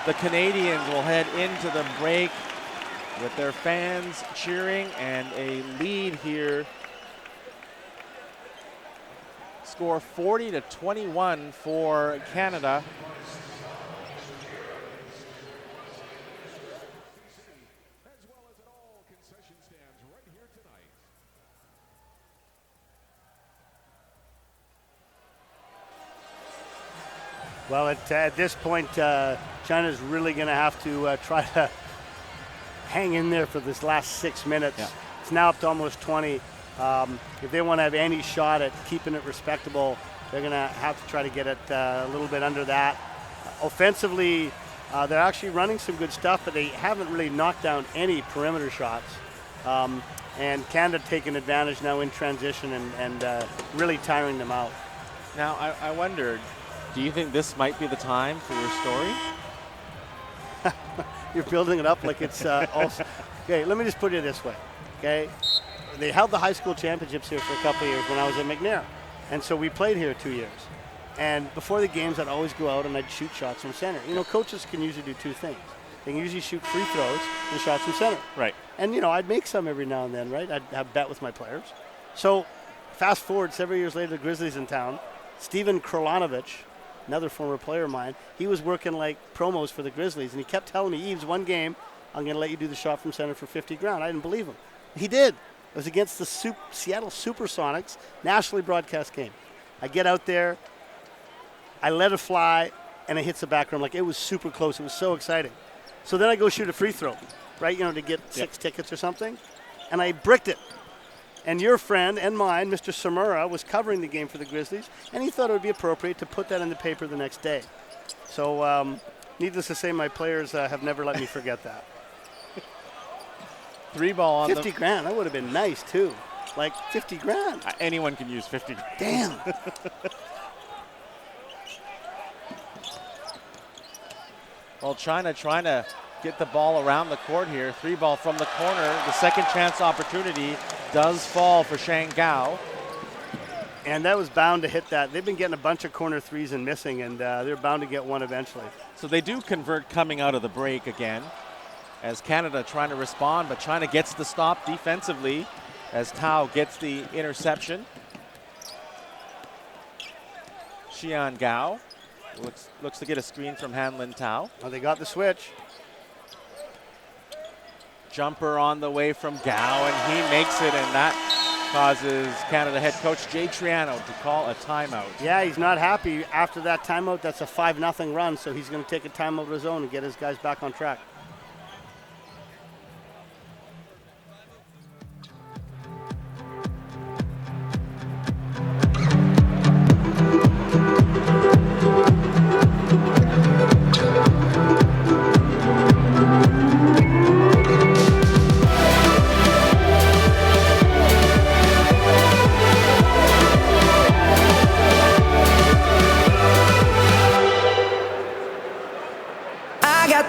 the Canadians will head into the break with their fans cheering, and a lead here. Score 40-21 for Canada. As well as at all concession stands right here tonight. Well, at this point, China's really going to have to try to hang in there for this last 6 minutes. Yeah. It's now up to almost 20. If they want to have any shot at keeping it respectable, they're going to have to try to get it a little bit under that. Offensively, they're actually running some good stuff, but they haven't really knocked down any perimeter shots. And Canada taking advantage now in transition and really tiring them out. Now, I wondered, do you think this might be the time for your story? You're building it up like it's also. Okay, let me just put it this way, okay? They held the high school championships here for a couple of years when I was at McNair. And so we played here 2 years. And before the games, I'd always go out and I'd shoot shots from center. You know, coaches can usually do 2 things. They can usually shoot free throws and shots from center. Right. And, you know, I'd make some every now and then, right? I'd have bet with my players. So fast forward several years later, the Grizzlies in town. Steven Krlanovich, another former player of mine, he was working like promos for the Grizzlies, and he kept telling me, Eves, one game, I'm going to let you do the shot from center for 50 grand. I didn't believe him. He did. It was against the Seattle Supersonics, nationally broadcast game. I get out there, I let it fly, and it hits the back rim. Like, it was super close. It was so exciting. So then I go shoot a free throw, right, you know, to get 6 tickets or something, and I bricked it. And your friend and mine, Mr. Samura, was covering the game for the Grizzlies, and he thought it would be appropriate to put that in the paper the next day. So needless to say, my players have never let me forget that. 3 ball on 50 grand, that would have been nice, too. like 50 grand. Anyone can use 50 grand. Damn. Well, China trying to get the ball around the court here. 3-ball from the corner. The second chance opportunity does fall for Shanghai. And that was bound to hit that. They've been getting a bunch of corner threes and missing, and they're bound to get one eventually. So they do convert coming out of the break again, as Canada trying to respond, but China gets the stop defensively as Tao gets the interception. Xian Gao looks to get a screen from Hanlin Tao. Well, they got the switch. Jumper on the way from Gao, and he makes it, and that causes Canada head coach Jay Triano to call a timeout. Yeah, he's not happy after that timeout. That's a 5-0 run, so he's going to take a timeout of his own and get his guys back on track.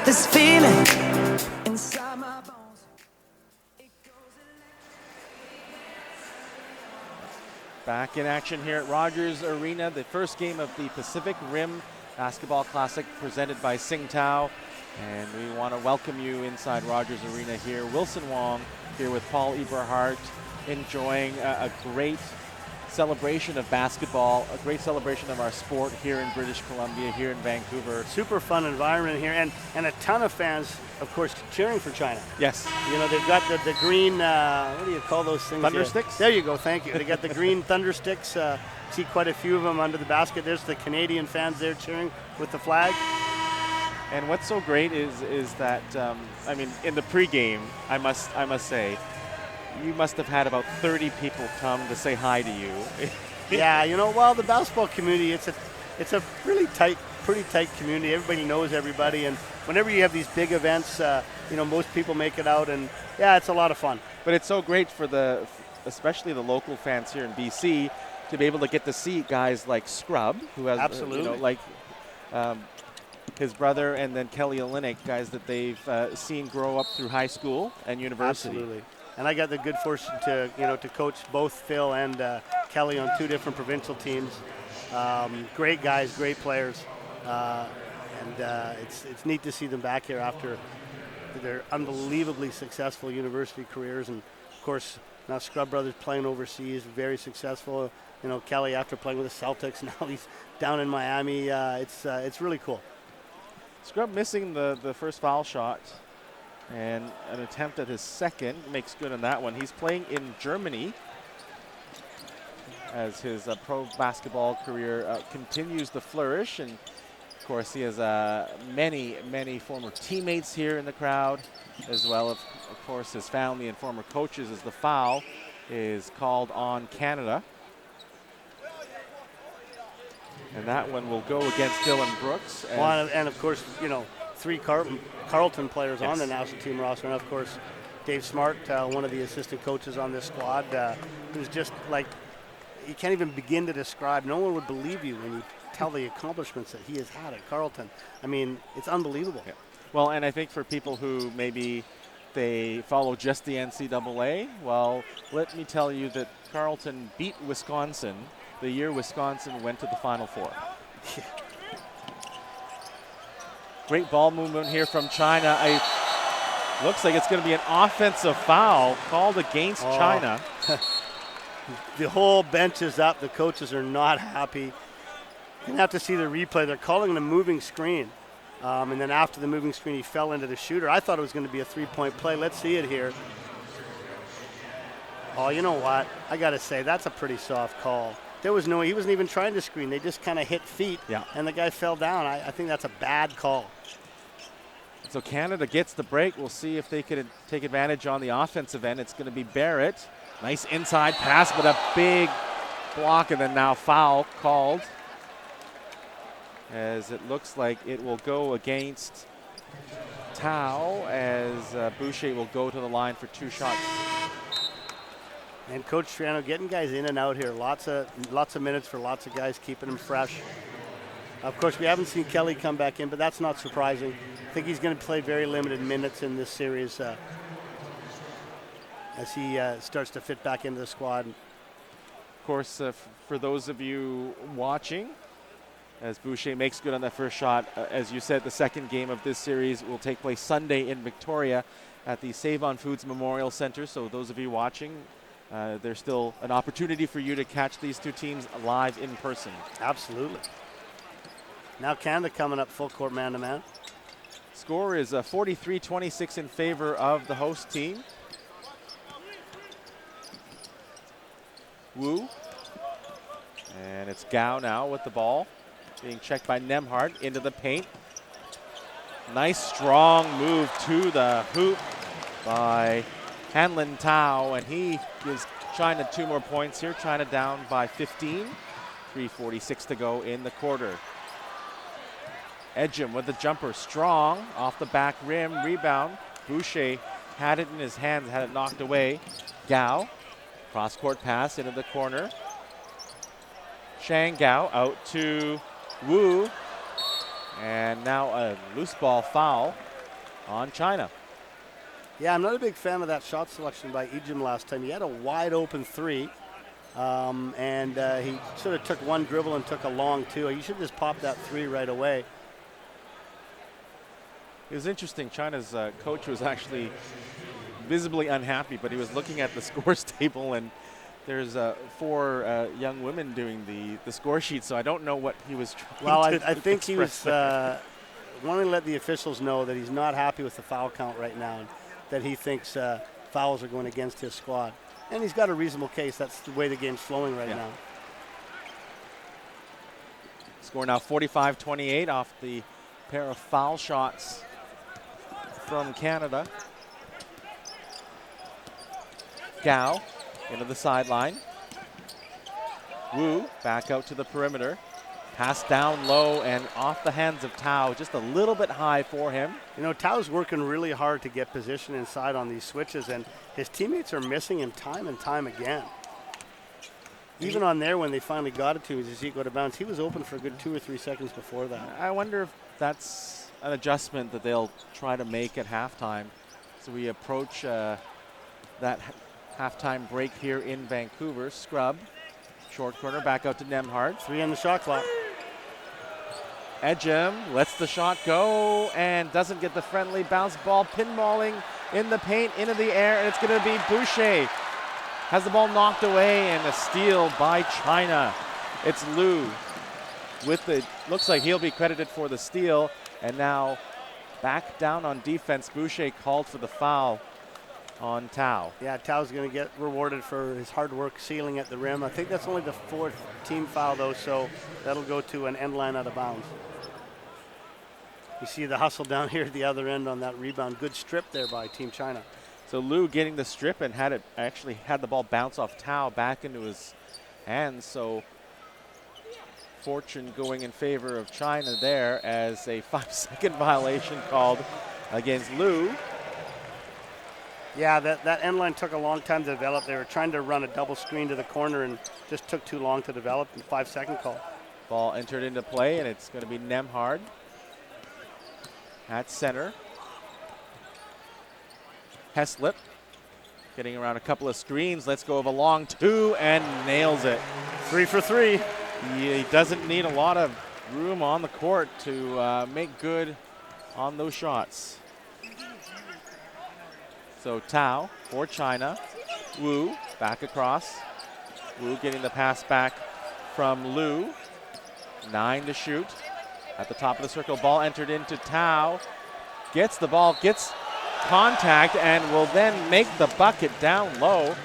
This feeling inside my bones. Back in action here at Rogers Arena, the first game of the Pacific Rim Basketball Classic presented by Tsingtao. And we want to welcome you inside Rogers Arena here. Wilson Wong here with Paul Eberhardt, enjoying a great celebration of basketball, a great celebration of our sport here in British Columbia, here in Vancouver. Super fun environment here, and a ton of fans, of course, cheering for China. Yes. You know, they've got the green, what do you call those things? Thunder here? sticks? There you go, thank you. They got the green thunder sticks. See quite a few of them under the basket. There's the Canadian fans there cheering with the flag. And what's so great is that, I mean, in the pregame, I must say, you must have had about 30 people come to say hi to you. Yeah, you know, well, the basketball community, it's a really pretty tight community. Everybody knows everybody, and whenever you have these big events, you know, most people make it out, and yeah, it's a lot of fun. But it's so great for especially the local fans here in BC, to be able to get to see guys like Scrub, who has, absolutely, you know, like his brother, and then Kelly Olynyk, guys that they've seen grow up through high school and university. Absolutely. And I got the good fortune to, you know, to coach both Phil and Kelly on 2 different provincial teams. Great guys, great players, and it's neat to see them back here after their unbelievably successful university careers. And of course, now Scrub Brothers playing overseas, very successful. You know, Kelly after playing with the Celtics, now he's down in Miami. It's really cool. Scrub missing the first foul shot. And an attempt at his second makes good on that one. He's playing in Germany as his pro basketball career continues to flourish. And of course, he has many former teammates here in the crowd, as well as, of course, his family and former coaches, as the foul is called on Canada. And that one will go against Dylan Brooks. And of course, you know, 3 Carleton players on the national team roster, and of course Dave Smart, one of the assistant coaches on this squad, who's just like, you can't even begin to describe. No one would believe you when you tell the accomplishments that he has had at Carleton. I mean, it's unbelievable. Yeah. Well, and I think for people who maybe they follow just the NCAA, well, let me tell you that Carleton beat Wisconsin the year Wisconsin went to the Final Four. Great ball movement here from China. Looks like it's going to be an offensive foul called against China. The whole bench is up. The coaches are not happy. You're going to have to see the replay. They're calling it a moving screen. And then after the moving screen, he fell into the shooter. I thought it was going to be a 3-point play. Let's see it here. Oh, you know what? I got to say, that's a pretty soft call. He wasn't even trying to screen. They just kind of hit feet, and the guy fell down. I think that's a bad call. So Canada gets the break. We'll see if they could take advantage on the offensive end. It's going to be Barrett. Nice inside pass, but a big block, and then now foul called, as it looks like it will go against Tao, as Boucher will go to the line for 2 shots. And Coach Triano getting guys in and out here. Lots of minutes for lots of guys, keeping them fresh. Of course, we haven't seen Kelly come back in, but that's not surprising. I think he's going to play very limited minutes in this series as he starts to fit back into the squad. Of course, for those of you watching, as Boucher makes good on that first shot, as you said, the second game of this series will take place Sunday in Victoria at the Save on Foods Memorial Center. So those of you watching, there's still an opportunity for you to catch these two teams live in person. Absolutely. Now Canada coming up full court man-to-man. Score is 43-26 in favor of the host team. Wu. And it's Gao now with the ball. Being checked by Nemhard into the paint. Nice strong move to the hoop by Hanlin Tao, and he gives China 2 more points here. China down by 15. 3:46 to go in the quarter. Edgem with the jumper, strong off the back rim, rebound. Boucher had it in his hands, had it knocked away. Gao, cross-court pass into the corner. Shang Gao out to Wu, and now a loose ball foul on China. Yeah, I'm not a big fan of that shot selection by Edgem last time. He had a wide open 3, and he sort of took one dribble and took a long 2. He should just pop that 3 right away. It was interesting. China's coach was actually visibly unhappy, but he was looking at the scores table, and there's 4 young women doing the score sheet, so I don't know what he was trying to I think he was wanting to let the officials know that he's not happy with the foul count right now, and that he thinks fouls are going against his squad. And he's got a reasonable case. That's the way the game's flowing right now. Score now 45-28 off the pair of foul shots from Canada. Gao into the sideline. Wu back out to the perimeter. Pass down low and off the hands of Tao, just a little bit high for him. You know, Tao's working really hard to get position inside on these switches, and his teammates are missing him time and time again. Even on there, when they finally got it to him, as he go to bounce, he was open for a good 2 or 3 seconds before that. I wonder if that's an adjustment that they'll try to make at halftime. So we approach that halftime break here in Vancouver. Scrub, short corner, back out to Nemhard. 3 on the shot clock. Edgem lets the shot go and doesn't get the friendly bounce ball. Pinballing in the paint, into the air, and it's going to be Boucher. Has the ball knocked away, and a steal by China. It's Liu with the, looks like he'll be credited for the steal, and now back down on defense. Boucher called for the foul on Tao. Yeah, Tao's going to get rewarded for his hard work sealing at the rim. I think that's only the 4th team foul, though, so that'll go to an end line out of bounds. You see the hustle down here at the other end on that rebound. Good strip there by Team China. So Liu getting the strip and had the ball bounce off Tao back into his hands. So fortune going in favor of China there, as a 5-second violation called against Liu. Yeah, that end line took a long time to develop. They were trying to run a double screen to the corner and just took too long to develop. 5-second call. Ball entered into play, and it's going to be Nemhard at center. Heslip getting around a couple of screens. Let's go of a long 2 and nails it. 3 for 3. He doesn't need a lot of room on the court to make good on those shots. So Tao for China. Wu back across. Wu getting the pass back from Liu. 9 to shoot. At the top of the circle, ball entered into Tao. Gets the ball, gets contact, and will then make the bucket down low.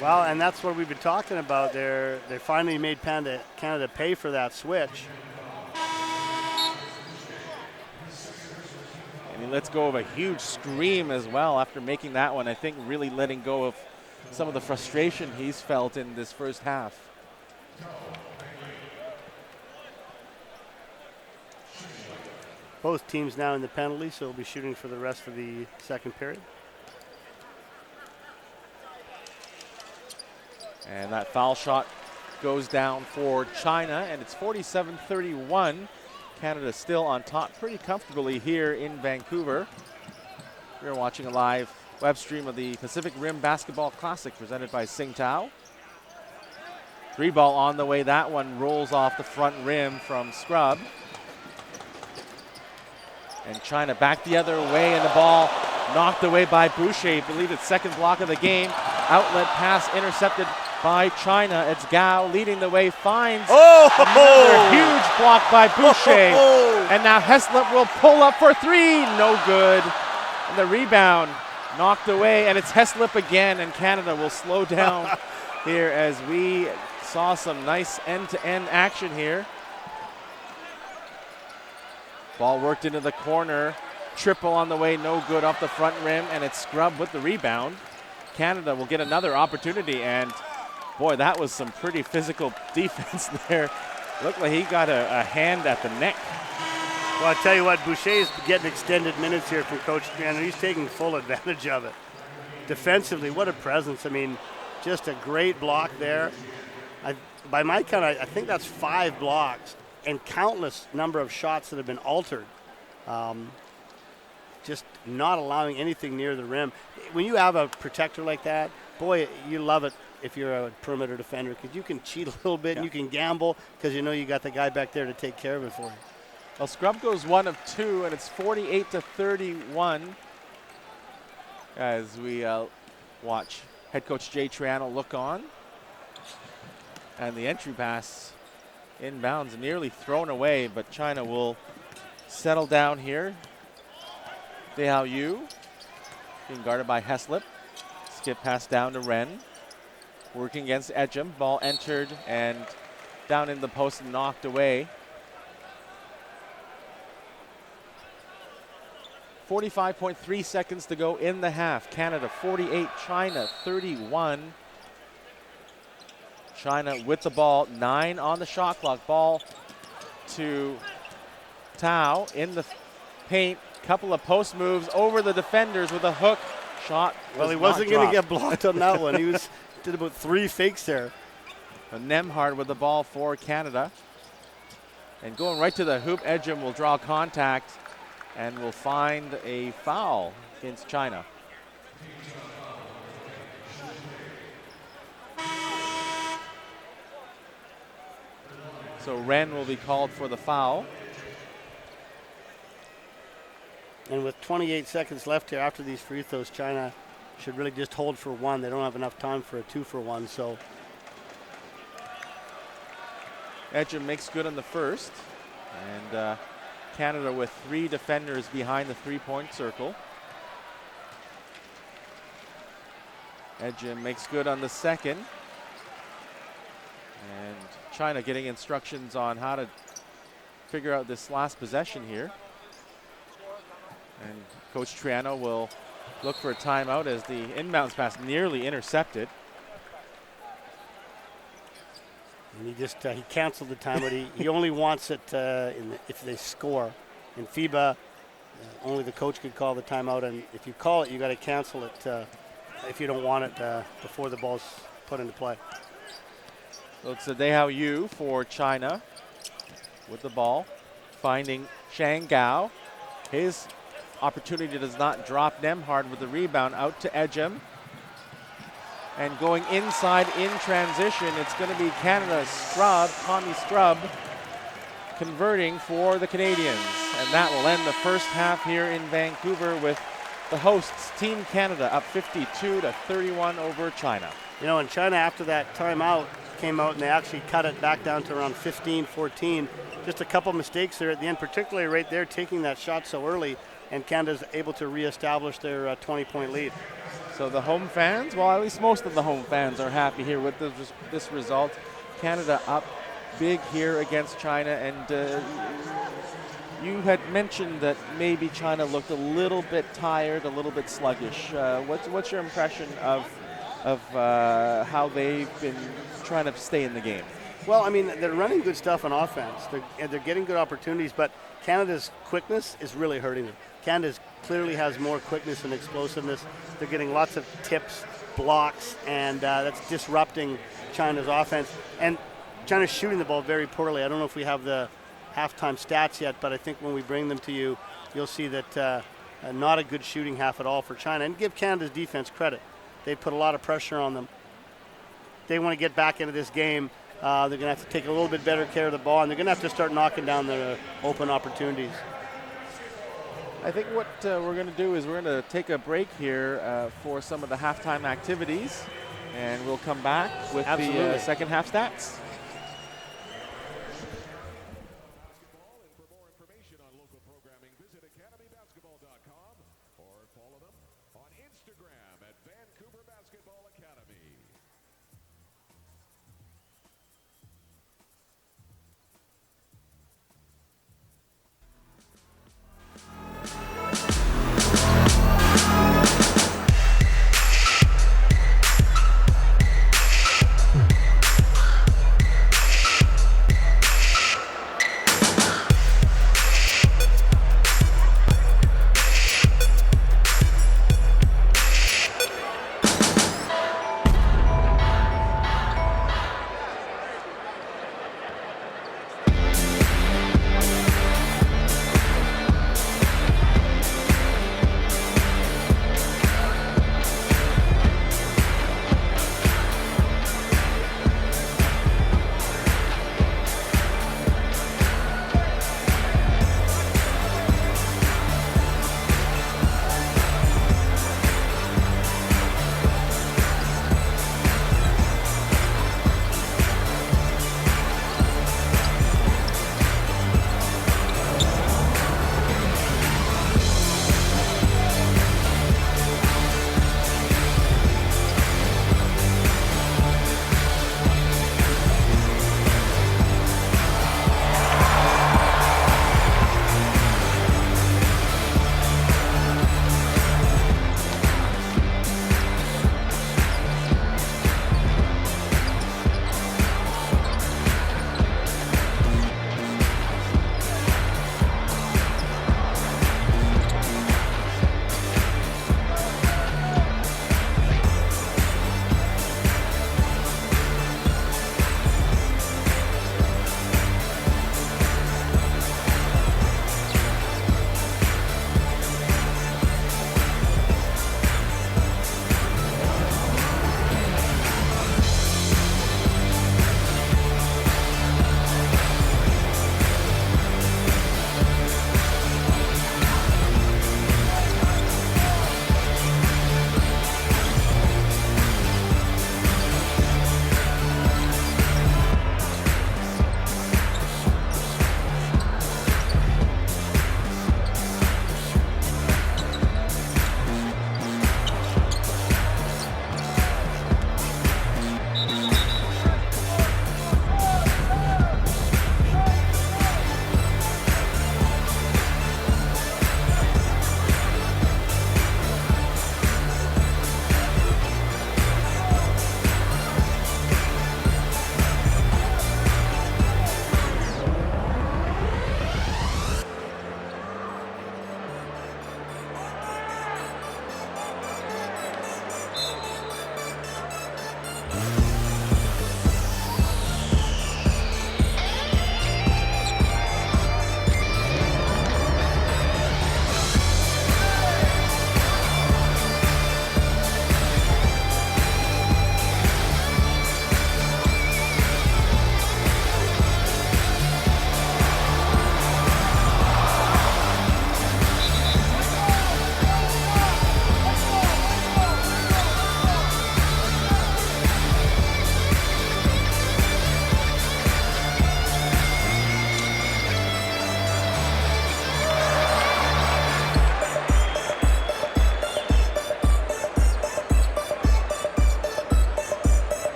Well, and that's what we've been talking about there. They finally made Canada pay for that switch. And he lets go of a huge scream as well after making that one. I think really letting go of some of the frustration he's felt in this first half. Both teams now in the penalty, so we'll be shooting for the rest of the second period. And that foul shot goes down for China, and it's 47-31. Canada still on top pretty comfortably here in Vancouver. We're watching a live web stream of the Pacific Rim Basketball Classic presented by Tsingtao. 3-ball on the way. That one rolls off the front rim from Scrub. And China back the other way, and the ball knocked away by Boucher. I believe it's second block of the game. Outlet pass intercepted by China. It's Gao leading the way, finds another huge block by Boucher. And now Heslop will pull up for three. No good. And the rebound knocked away, and it's Heslop again, and Canada will slow down here as we saw some nice end-to-end action here. Ball worked into the corner. Triple on the way, no good off the front rim, and it's Scrub with the rebound. Canada will get another opportunity, and boy, that was some pretty physical defense there. Looked like he got a hand at the neck. Well, I'll tell you what, Boucher's getting extended minutes here from Coach Triano. He's taking full advantage of it. Defensively, what a presence. I mean, just a great block there. By my count, I think that's 5 blocks and countless number of shots that have been altered. Just not allowing anything near the rim. When you have a protector like that, boy, you love it if you're a perimeter defender, because you can cheat a little bit and you can gamble because you know you got the guy back there to take care of it for you. Well, Scrub goes 1 of 2, and it's 48-31 as we watch head coach Jay Triano look on. And the entry pass inbounds, nearly thrown away, but China will settle down here. Dehao Yu being guarded by Heslop. Skip pass down to Ren. Working against Edgem. Ball entered and down in the post and knocked away. 45.3 seconds to go in the half. Canada 48, China 31. China with the ball, 9 on the shot clock. Ball to Tao in the paint. Couple of post moves over the defenders with a hook shot. Well, he wasn't going to get blocked on that one. He did about 3 fakes there. Nemhard with the ball for Canada. And going right to the hoop, Edgem will draw contact and will find a foul against China. So Ren will be called for the foul. And with 28 seconds left here after these free throws, China should really just hold for 1. They don't have enough time for a 2-for-1. So Edgem makes good on the first. And Canada with 3 defenders behind the 3-point circle. Edgem makes good on the second. And China getting instructions on how to figure out this last possession here. And Coach Triano will look for a timeout as the inbounds pass nearly intercepted. And he canceled the timeout. He only wants it if they score. In FIBA, only the coach could call the timeout, and if you call it, you got to cancel it if you don't want it before the ball's put into play. So it's Dehao Yu for China with the ball, finding Shang Gao. His opportunity does not drop. Nemhard with the rebound out to Edgem. And going inside in transition, it's going to be Canada's Tommy Scrub, converting for the Canadians. And that will end the first half here in Vancouver with the hosts, Team Canada, up 52-31 over China. You know, and China, after that timeout, came out and they actually cut it back down to around 15-14. Just a couple mistakes there at the end, particularly right there, taking that shot so early, and Canada's able to reestablish their 20-point lead. So the home fans, well, at least most of the home fans are happy here with this result. Canada up big here against China, and you had mentioned that maybe China looked a little bit tired, a little bit sluggish. What's your impression of how they've been trying to stay in the game? Well, I mean, they're running good stuff on offense. They're getting good opportunities, but Canada's quickness is really hurting them. Canada clearly has more quickness and explosiveness. They're getting lots of tips blocks, and that's disrupting China's offense. And China's shooting the ball very poorly. I don't know if we have the halftime stats yet, but I think when we bring them to you, you'll see that not a good shooting half at all for China. And give Canada's defense credit. They put a lot of pressure on them. They want to get back into this game. They're going to have to take a little bit better care of the ball, and they're going to have to start knocking down the open opportunities. I think what we're going to do is we're going to take a break here for some of the halftime activities, and we'll come back with the second half stats. For more information on local programming, visit academybasketball.com or follow them on Instagram at Vancouver Basketball Academy.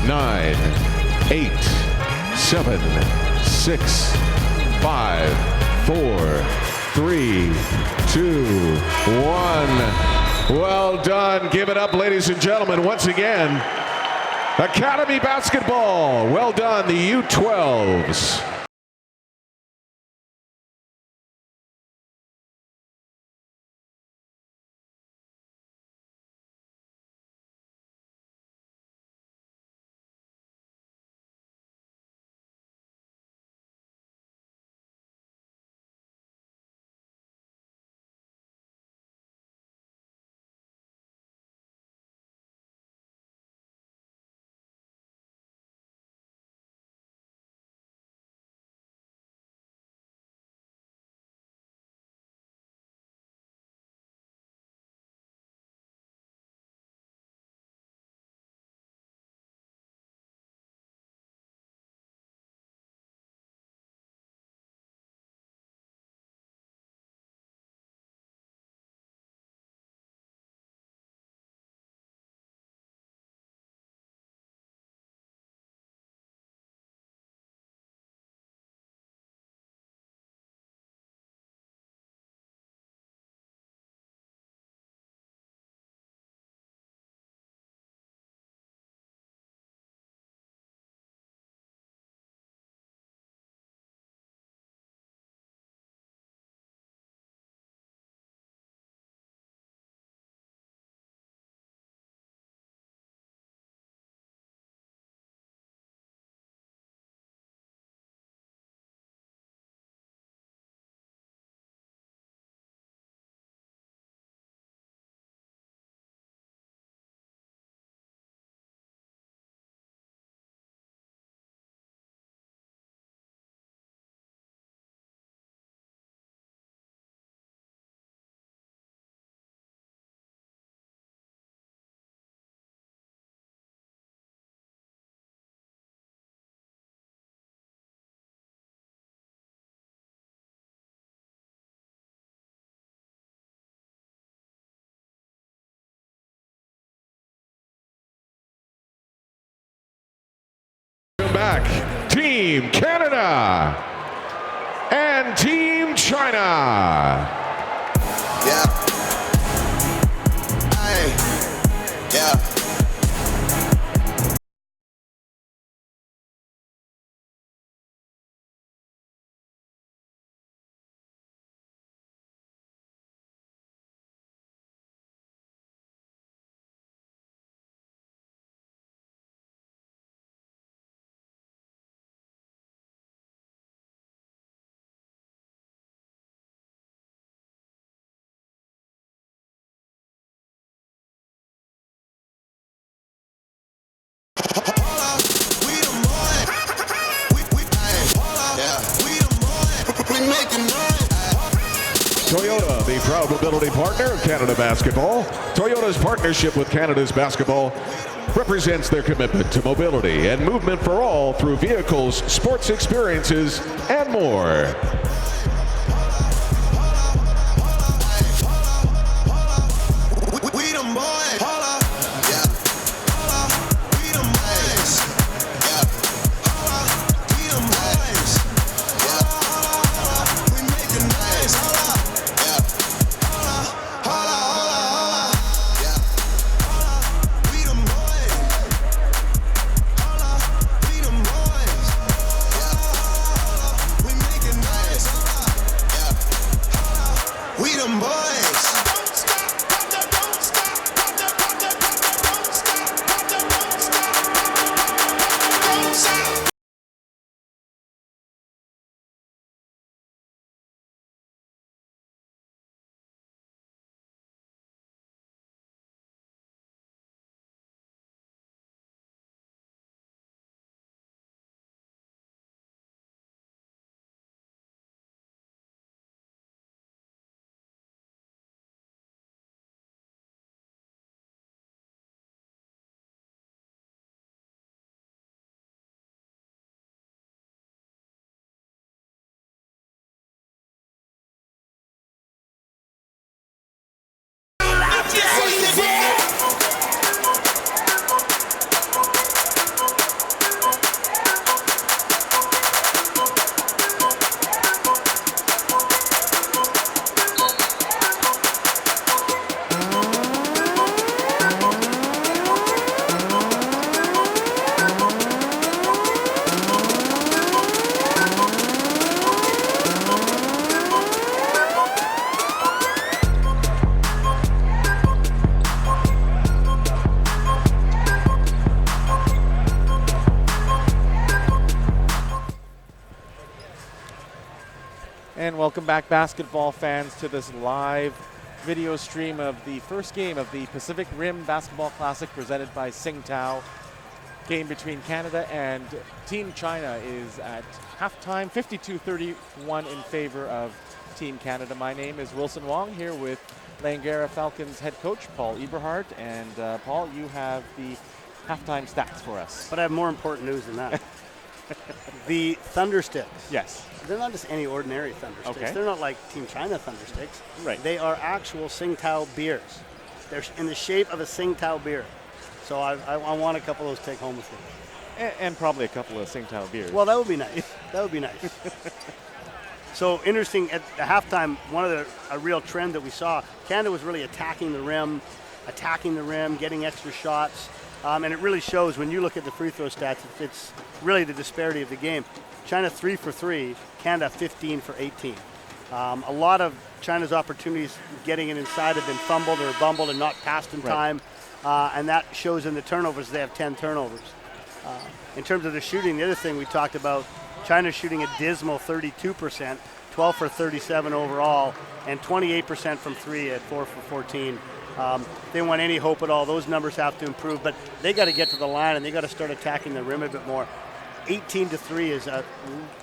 9, 8, 7, 6, 5, 4, 3, 2, 1. Well done. Give it up, ladies and gentlemen, once again. Academy basketball. Well done, the U12s. Back, Team Canada and Team China. Yeah. Hey. Yeah. Toyota, the proud mobility partner of Canada Basketball. Toyota's partnership with Canada's basketball represents their commitment to mobility and movement for all through vehicles, sports experiences, and more. And welcome back, basketball fans, to this live video stream of the first game of the Pacific Rim Basketball Classic presented by Tsingtao. Game between Canada and Team China is at halftime, 52-31 in favor of Team Canada. My name is Wilson Wong, here with Langara Falcons head coach Paul Eberhardt. And Paul, you have the halftime stats for us. But I have more important news than that. The Thunder Sticks. Yes. They're not just any ordinary Thunder Sticks. Okay. They're not like Team China Thunder Sticks. Right. They are actual Tsingtao beers. They're in the shape of a Tsingtao beer. So I want a couple of those to take home with me. And probably a couple of Tsingtao beers. Well, that would be nice. That would be nice. So interesting, at the halftime, a real trend that we saw, Canada was really attacking the rim, getting extra shots. And it really shows when you look at the free throw stats, it's really the disparity of the game. China 3 for 3, Canada 15 for 18. A lot of China's opportunities getting it inside have been fumbled or bumbled and not passed in time. And that shows in the turnovers. They have 10 turnovers. In terms of the shooting, the other thing we talked about, China shooting a dismal 32%, 12 for 37 overall, and 28% from 3 at 4 for 14. If they want any hope at all, those numbers have to improve, but they got to get to the line and they got to start attacking the rim a bit more. 18-3 is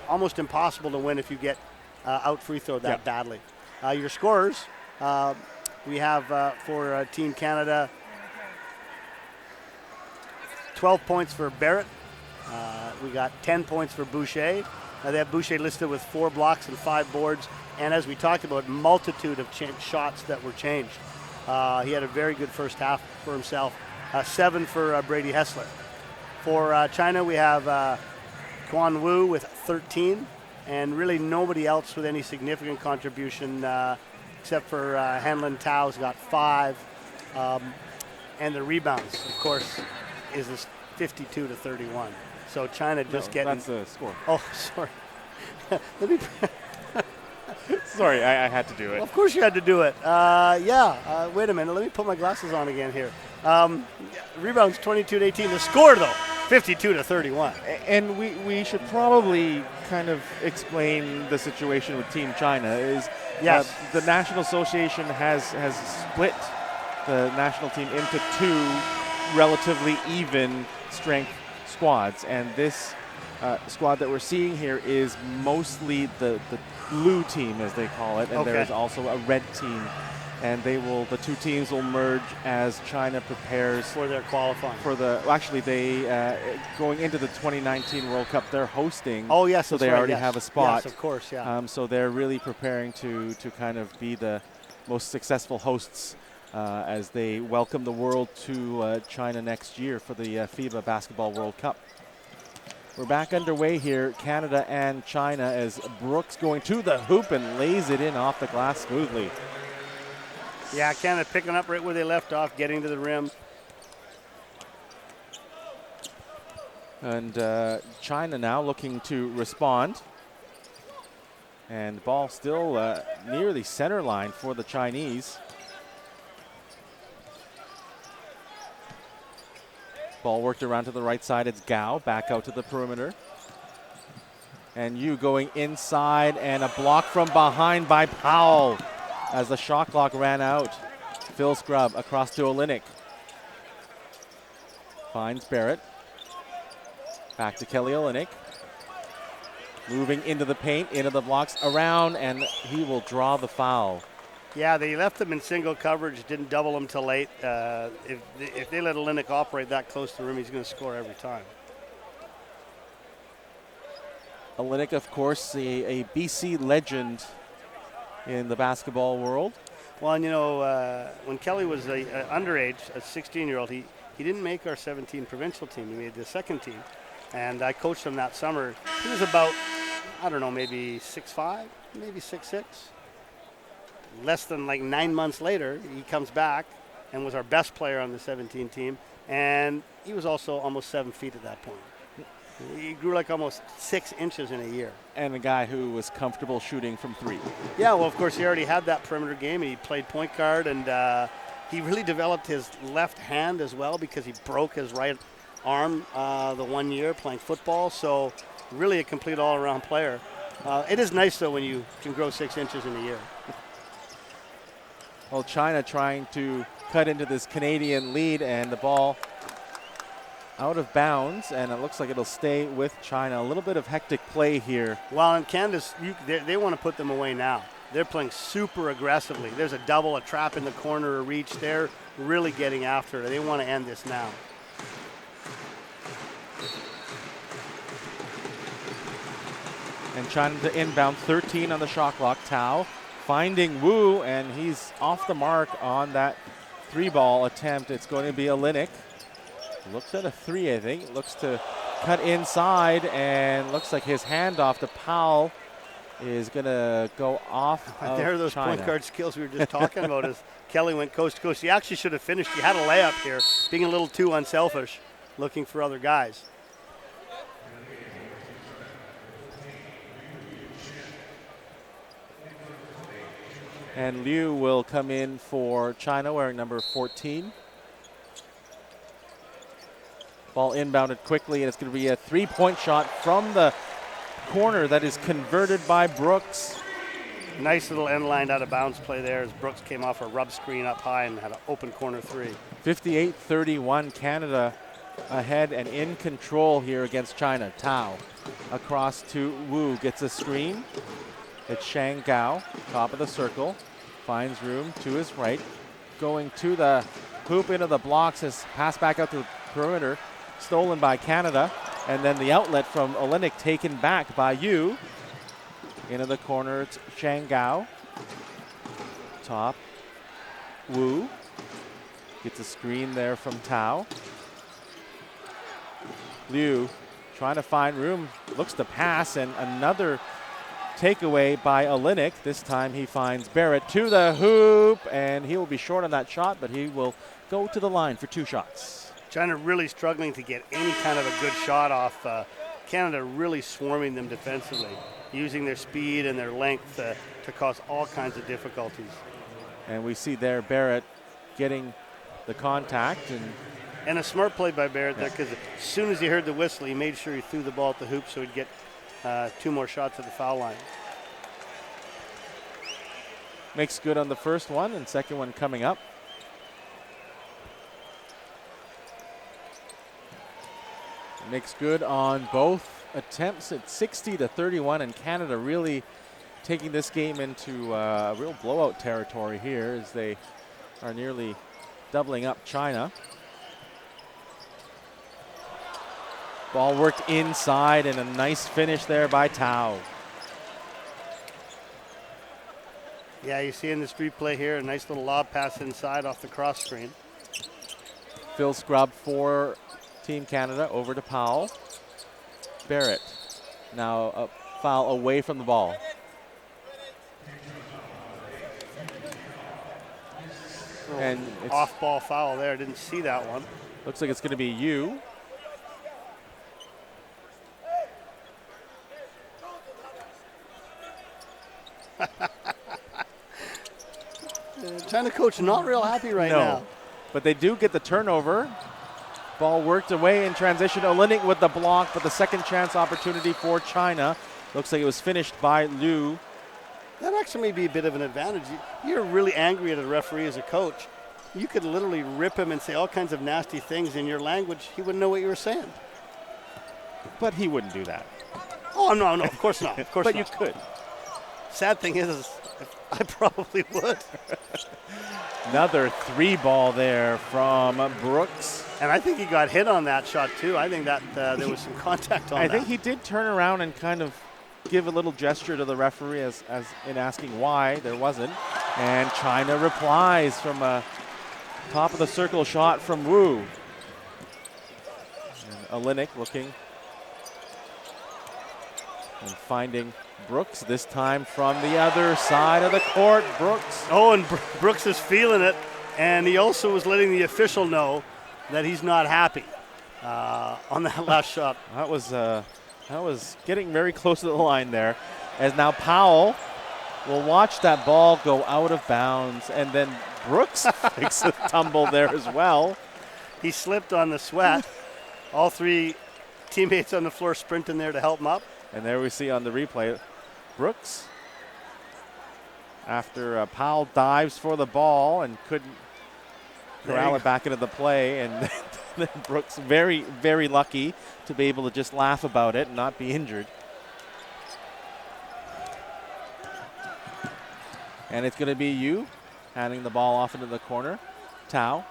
almost impossible to win if you get out free throw that badly. Your scorers, we have for Team Canada, 12 points for Barrett. We got 10 points for Boucher. They have Boucher listed with 4 blocks and 5 boards, and as we talked about, multitude of shots that were changed. He had a very good first half for himself. 7 for Brady Hessler. For China, we have Quan Wu with 13, and really nobody else with any significant contribution except for Hanlin Tao's got 5. And the rebounds, of course, is this 52-31. So China just getting... That's the score. Oh, sorry. Let me... Sorry, I had to do it. Well, of course you had to do it. Wait a minute. Let me put my glasses on again here. Rebounds 22-18. The score, though, 52-31. And we should probably kind of explain the situation with Team China. The National Association has split the national team into 2 relatively even strength squads, and this squad that we're seeing here is mostly the blue team, as they call it, and there is also a red team, and the 2 teams will merge as China prepares for their qualifying. Going into the 2019 World Cup, they're hosting. Oh yes, so they already have a spot. Yes, of course, yeah. So they're really preparing to kind of be the most successful hosts as they welcome the world to China next year for the FIBA Basketball World Cup. We're back underway here, Canada and China, as Brooks going to the hoop and lays it in off the glass smoothly. Yeah, Canada picking up right where they left off, getting to the rim. And China now looking to respond. And the ball still near the center line for the Chinese. Ball worked around to the right side. It's Gao back out to the perimeter. And Yu going inside, and a block from behind by Powell as the shot clock ran out. Phil Scrubb across to Olynyk. Finds Barrett. Back to Kelly Olynyk. Moving into the paint, into the blocks, around, and he will draw the foul. Yeah, they left them in single coverage, didn't double them till late. If they let Olynyk operate that close to the rim, he's going to score every time. Olynyk, of course, a BC legend in the basketball world. Well, and when Kelly was underage, a 16-year-old, he didn't make our 17 provincial team. He made the second team. And I coached him that summer. He was about, maybe 6'5", maybe 6'6". Less than 9 months later, he comes back and was our best player on the 17 team. And he was also almost 7 feet at that point. He grew almost 6 inches in a year. And a guy who was comfortable shooting from 3. Yeah, well, of course, he already had that perimeter game. He played point guard, and he really developed his left hand as well because he broke his right arm the 1 year playing football. So really a complete all-around player. It is nice, though, when you can grow 6 inches in a year. Well, China trying to cut into this Canadian lead, and the ball out of bounds, and it looks like it'll stay with China. A little bit of hectic play here. Well, in Canada's, they want to put them away now. They're playing super aggressively. There's a double, a trap in the corner, a reach. They're really getting after it. They want to end this now. And China to inbound, 13 on the shot clock. Tao finding Wu, and he's off the mark on that 3-ball attempt. It's going to be Olenek. Looks at a 3, I think. Looks to cut inside, and looks like his handoff to Powell is going to go off of There are those China. point guard skills we were just talking about as Kelly went coast to coast. He actually should have finished. He had a layup here, being a little too unselfish, looking for other guys. And Liu will come in for China, wearing number 14. Ball inbounded quickly, and it's going to be a 3-point shot from the corner that is converted by Brooks. Nice little end line out of bounds play there as Brooks came off a rub screen up high and had an open corner 3. 58-31, Canada ahead and in control here against China. Tao across to Wu, gets a screen. It's Shang Gao, top of the circle, finds room to his right. Going to the hoop into the blocks, his pass back out to the perimeter. Stolen by Canada, and then the outlet from Olenek taken back by Yu. Into the corner, it's Shang Gao. Top, Wu. Gets a screen there from Tao. Liu trying to find room, looks to pass, and another takeaway by Olenek. This time he finds Barrett to the hoop, and he will be short on that shot, but he will go to the line for 2 shots. China really struggling to get any kind of a good shot off. Canada really swarming them defensively, using their speed and their length to cause all kinds of difficulties. And we see there Barrett getting the contact. And a smart play by Barrett there, because as soon as he heard the whistle, he made sure he threw the ball at the hoop so he'd get 2 more shots at the foul line. Makes good on the first one, and second one coming up. Makes good on both attempts at 60-31, and Canada really taking this game into real blowout territory here as they are nearly doubling up China. Ball worked inside, and a nice finish there by Tao. Yeah, you see in this replay here, a nice little lob pass inside off the cross screen. Phil Scrubb for Team Canada, over to Powell. Barrett now a foul away from the ball. And it's off-ball foul there, didn't see that one. Looks like it's going to be Yu. China coach not real happy right now. But they do get the turnover. Ball worked away in transition. Olenek with the block, but the second chance opportunity for China. Looks like it was finished by Liu. That actually may be a bit of an advantage. You're really angry at a referee as a coach. You could literally rip him and say all kinds of nasty things in your language. He wouldn't know what you were saying. But he wouldn't do that. Oh, no, of course not. Of course but not. You could. Sad thing is I probably would. Another 3-ball there from Brooks. And I think he got hit on that shot, too. I think that there was some contact on that. I think he did turn around and kind of give a little gesture to the referee as in asking why. There wasn't. And China replies from a top of the circle shot from Wu. And Olenek looking and finding Brooks, this time from the other side of the court. Brooks. Oh, and Brooks is feeling it. And he also was letting the official know that he's not happy on that last shot. That was getting very close to the line there. As now Powell will watch that ball go out of bounds, and then Brooks takes a tumble there as well. He slipped on the sweat. All 3 teammates on the floor sprinting there to help him up. And there we see on the replay, Brooks. After Powell dives for the ball and couldn't corral it back into the play, and then Brooks very, very lucky to be able to just laugh about it and not be injured. And it's going to be Yu handing the ball off into the corner. Tao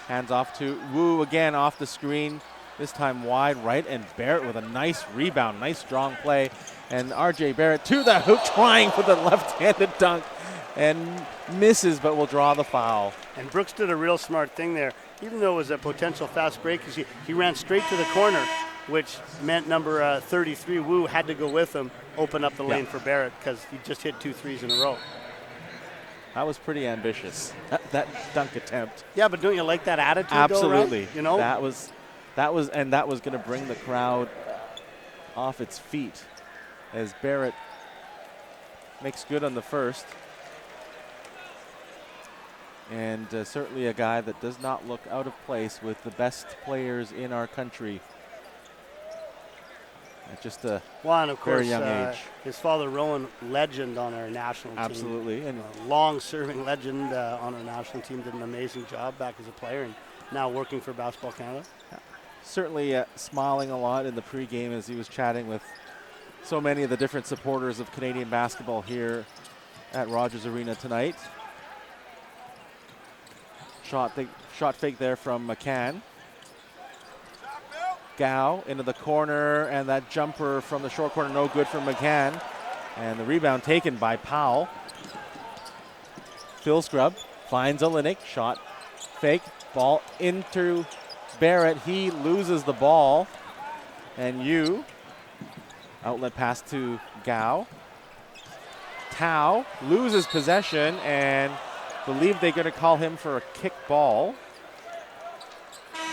hands off to Wu again off the screen, this time wide right, and Barrett with a nice rebound, nice strong play. And RJ Barrett to the hoop, trying for the left-handed dunk, and misses, but will draw the foul. And Brooks did a real smart thing there. Even though it was a potential fast break, he ran straight to the corner, which meant number 33, Wu, had to go with him, open up the lane for Barrett, because he just hit 2 threes in a row. That was pretty ambitious, that dunk attempt. Yeah, but don't you like that attitude? Absolutely. Though, right? You know, that was going to bring the crowd off its feet as Barrett makes good on the first. And certainly a guy that does not look out of place with the best players in our country at just a and of course, very young age. His father, Rowan, legend on our national team. Absolutely. And long-serving legend on our national team, did an amazing job back as a player and now working for Basketball Canada. Certainly smiling a lot in the pregame as he was chatting with so many of the different supporters of Canadian basketball here at Rogers Arena tonight. Shot fake there from McCann. Gao into the corner, and that jumper from the short corner, no good from McCann. And the rebound taken by Powell. Phil Scrub finds Olynyk, shot fake, ball into Barrett. He loses the ball. And Yu, outlet pass to Gao. Tao loses possession and believe they're going to call him for a kick ball.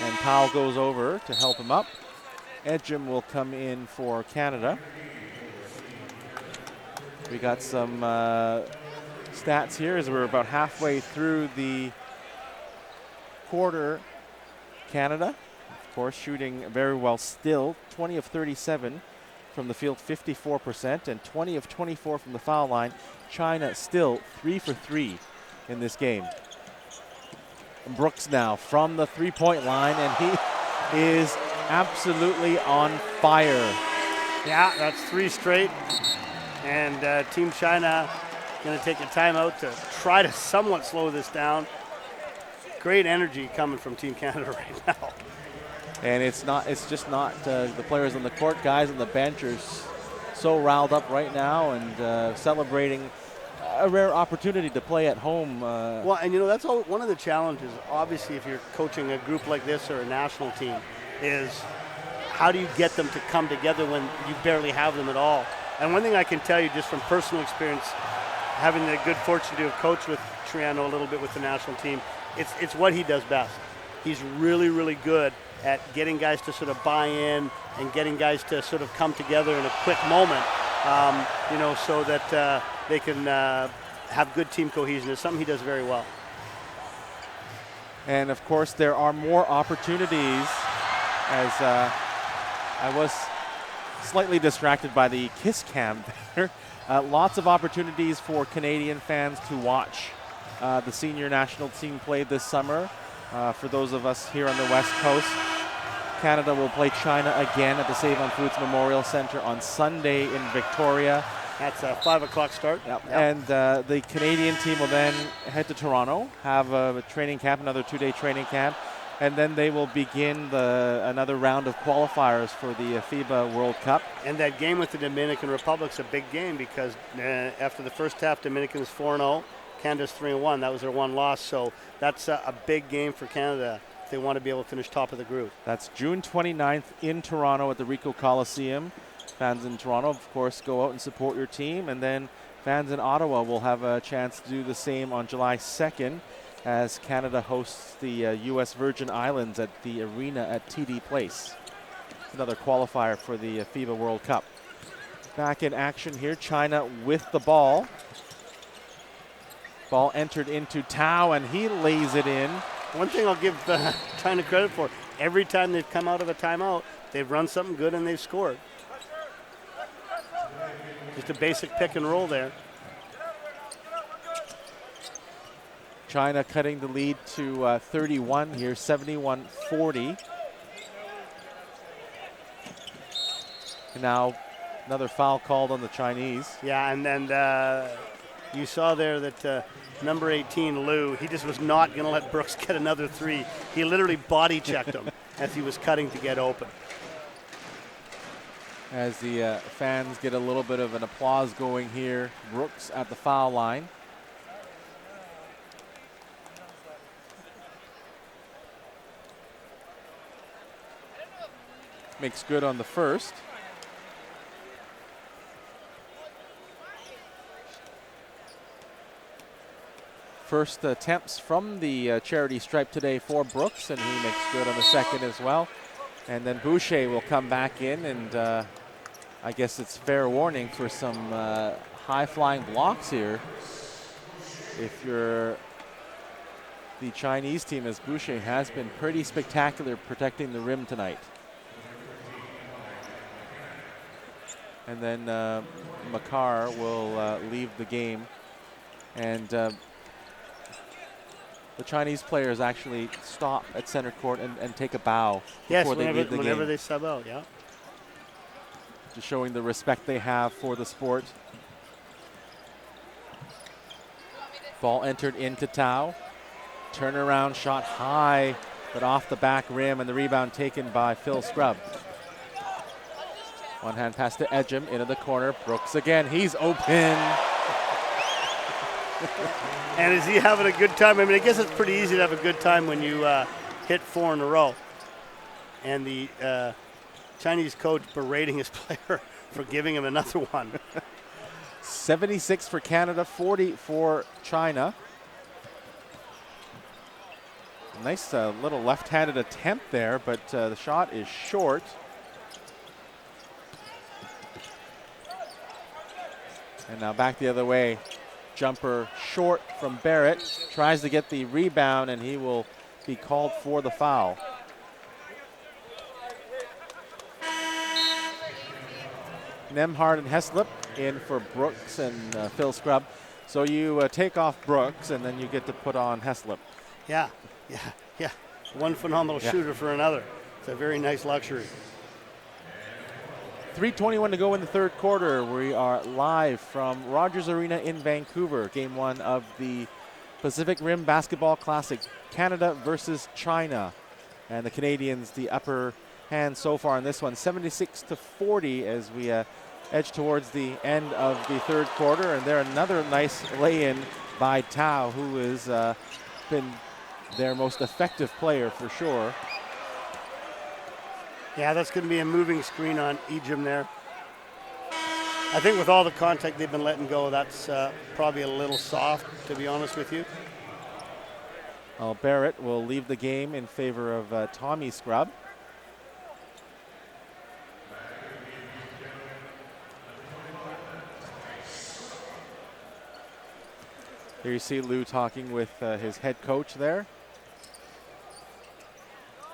And Powell goes over to help him up. Edgem will come in for Canada. We got some stats here as we're about halfway through the quarter. Canada, of course, shooting very well still. 20 of 37 from the field, 54%, and 20 of 24 from the foul line. China still 3 for 3 in this game. Brooks now from the three-point line, and he is absolutely on fire. Yeah, that's 3 straight. And Team China going to take a timeout to try to somewhat slow this down. Great energy coming from Team Canada right now. And it's just not the players on the court. Guys on the bench are so riled up right now and celebrating a rare opportunity to play at home. Well, and you know, that's one of the challenges, obviously, if you're coaching a group like this or a national team, is how do you get them to come together when you barely have them at all? And one thing I can tell you just from personal experience, having the good fortune to have coached with Triano a little bit with the national team, it's what he does best. He's really, really good at getting guys to sort of buy in and getting guys to sort of come together in a quick moment, so that they can have good team cohesion. It's something he does very well. And of course, there are more opportunities as I was slightly distracted by the kiss cam there. Lots of opportunities for Canadian fans to watch the senior national team play this summer. For those of us here on the West Coast, Canada will play China again at the Save-On-Foods Memorial Centre on Sunday in Victoria. That's a 5 o'clock start. Yep. And the Canadian team will then head to Toronto, have a training camp, another 2-day training camp, and then they will begin another round of qualifiers for the FIBA World Cup. And that game with the Dominican Republic's a big game because after the first half, Dominican's 4-0, Canada's 3-1. That was their one loss, so that's a big game for Canada if they want to be able to finish top of the group. That's June 29th in Toronto at the Ricoh Coliseum. Fans in Toronto, of course, go out and support your team, and then fans in Ottawa will have a chance to do the same on July 2nd as Canada hosts the U.S. Virgin Islands at the arena at TD Place. Another qualifier for the FIBA World Cup. Back in action here, China with the ball. Ball entered into Tao, and he lays it in. One thing I'll give China credit for, every time they've come out of a timeout, they've run something good and they've scored. Just a basic pick and roll there. China cutting the lead to 31 here, 71-40. Now another foul called on the Chinese. Yeah, and then you saw there that number 18, Liu, he just was not going to let Brooks get another three. He literally body checked him as he was cutting to get open. As the fans get a little bit of an applause going here, Brooks at the foul line. Makes good on the first. First attempts from the charity stripe today for Brooks, and he makes good on the second as well. And then Boucher will come back in, and I guess it's fair warning for some high-flying blocks here. If you're the Chinese team, as Boucher has been pretty spectacular protecting the rim tonight. And then Makar will leave the game. And the Chinese players actually stop at center court and take a bow before they leave the game. Whenever they sub out, yeah. Just showing the respect they have for the sport. Ball entered into Tao. Turnaround shot high, but off the back rim, and the rebound taken by Phil Scrubb. One hand pass to Edgem into the corner. Brooks again, he's open. And is he having a good time? I mean, I guess it's pretty easy to have a good time when you hit 4 in a row. And the Chinese coach berating his player for giving him another one. 76 for Canada, 40 for China. Nice little left-handed attempt there, but the shot is short. And now back the other way. Jumper short from Barrett. Tries to get the rebound, and he will be called for the foul. Nembhard and Heslip in for Brooks and Phil Scrubb. So you take off Brooks, and then you get to put on Heslip. Yeah. One phenomenal shooter for another. It's a very nice luxury. 3:21 to go in the third quarter. We are live from Rogers Arena in Vancouver. Game 1 of the Pacific Rim Basketball Classic. Canada versus China. And the Canadians the upper hand so far in this one. 76-40 as we edge towards the end of the third quarter. And there another nice lay-in by Tao, who has been their most effective player for sure. Yeah, that's going to be a moving screen on Edgem there. I think with all the contact they've been letting go, that's probably a little soft, to be honest with you. Well, Barrett will leave the game in favor of Tommy Scrubb. Here you see Liu talking with his head coach there.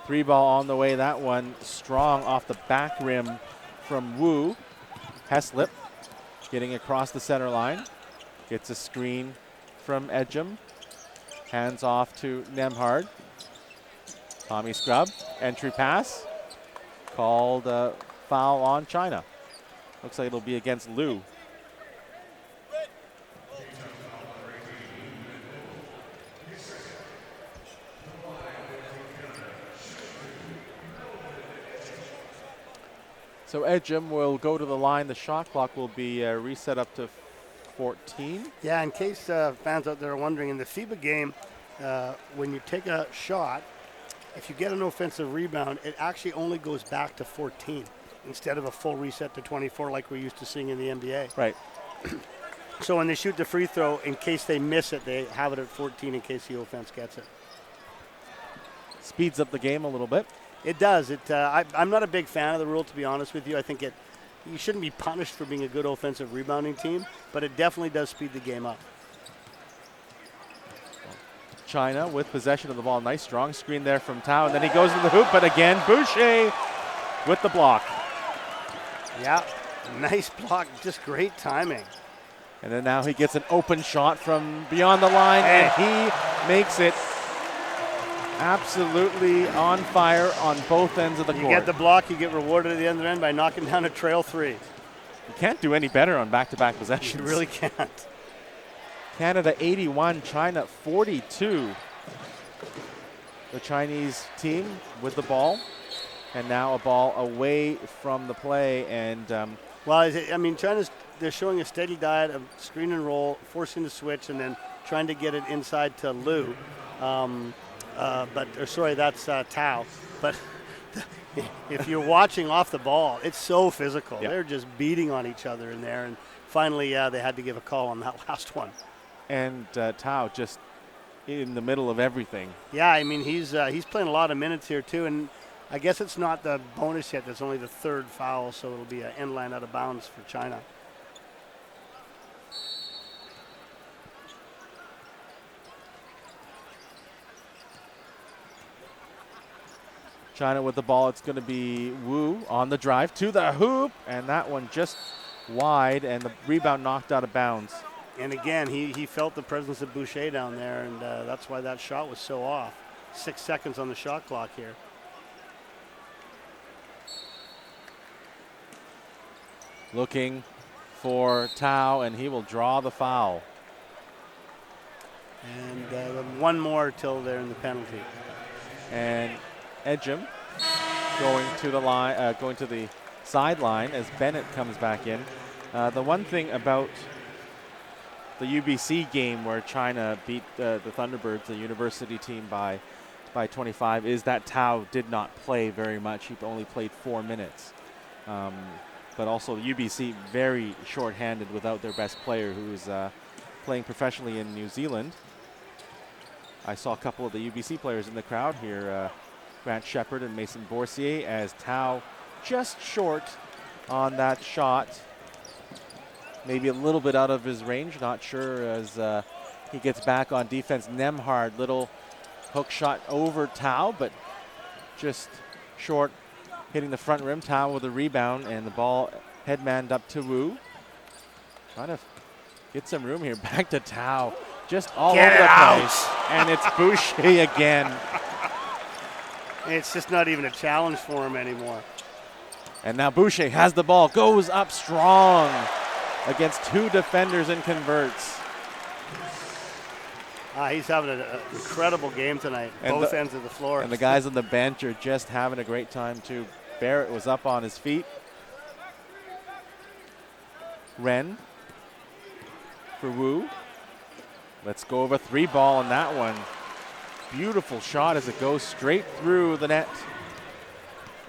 3 ball on the way, that one strong off the back rim from Wu. Heslip getting across the center line. Gets a screen from Edgem. Hands off to Nembhard. Tommy Scrubb, entry pass. Called foul on China. Looks like it'll be against Liu. So Edgem will go to the line. The shot clock will be reset up to 14. Yeah, in case fans out there are wondering, in the FIBA game, when you take a shot, if you get an offensive rebound, it actually only goes back to 14 instead of a full reset to 24 like we're used to seeing in the NBA. Right. So when they shoot the free throw, in case they miss it, they have it at 14 in case the offense gets it. Speeds up the game a little bit. It does. I'm not a big fan of the rule, to be honest with you. I think you shouldn't be punished for being a good offensive rebounding team, but it definitely does speed the game up. China with possession of the ball. Nice strong screen there from Tao, and then he goes to the hoop, but again, Boucher with the block. Yeah, Nice block, just great timing. And then now he gets an open shot from beyond the line, and he makes it absolutely on fire on both ends of the court. You get the block, you get rewarded at the other end by knocking down a trail 3. You can't do any better on back-to-back possessions. You really can't. Canada 81, China 42. The Chinese team with the ball, and now a ball away from the play. And they're showing a steady diet of screen and roll, forcing the switch, and then trying to get it inside to Liu. That's Tao. But if you're watching off the ball, it's so physical. Yeah. They're just beating on each other in there. And finally, they had to give a call on that last one. And Tao just in the middle of everything. Yeah, I mean, he's playing a lot of minutes here, too. And I guess it's not the bonus yet. That's only the third foul, so it'll be an end line out of bounds for China. China with the ball. It's going to be Wu on the drive to the hoop, and that one just wide, and the rebound knocked out of bounds. And again, he felt the presence of Boucher down there, and that's why that shot was so off. 6 seconds on the shot clock here. Looking for Tao, and he will draw the foul. And one more till they're in the penalty. And Edgem going to the line, going to the sideline as Bennett comes back in. The one thing about the UBC game where China beat the Thunderbirds, the university team, by 25, is that Tao did not play very much. He only played 4 minutes. But also UBC very short-handed without their best player, who is playing professionally in New Zealand. I saw a couple of the UBC players in the crowd here, Grant Shepard and Mason Borsier, as Tao just short on that shot. Maybe a little bit out of his range, not sure, as he gets back on defense. Nemhard, little hook shot over Tao, but just short, hitting the front rim. Tao with a rebound, and the ball headmanned up to Wu. Trying to get some room here. Back to Tao, just all over the place. And it's Boucher again. It's just not even a challenge for him anymore. And now Boucher has the ball, goes up strong against 2 defenders and converts. He's having an incredible game tonight, both ends of the floor. And the guys on the bench are just having a great time too. Barrett was up on his feet. Ren for Wu. Let's go over 3 ball on that one. Beautiful shot as it goes straight through the net.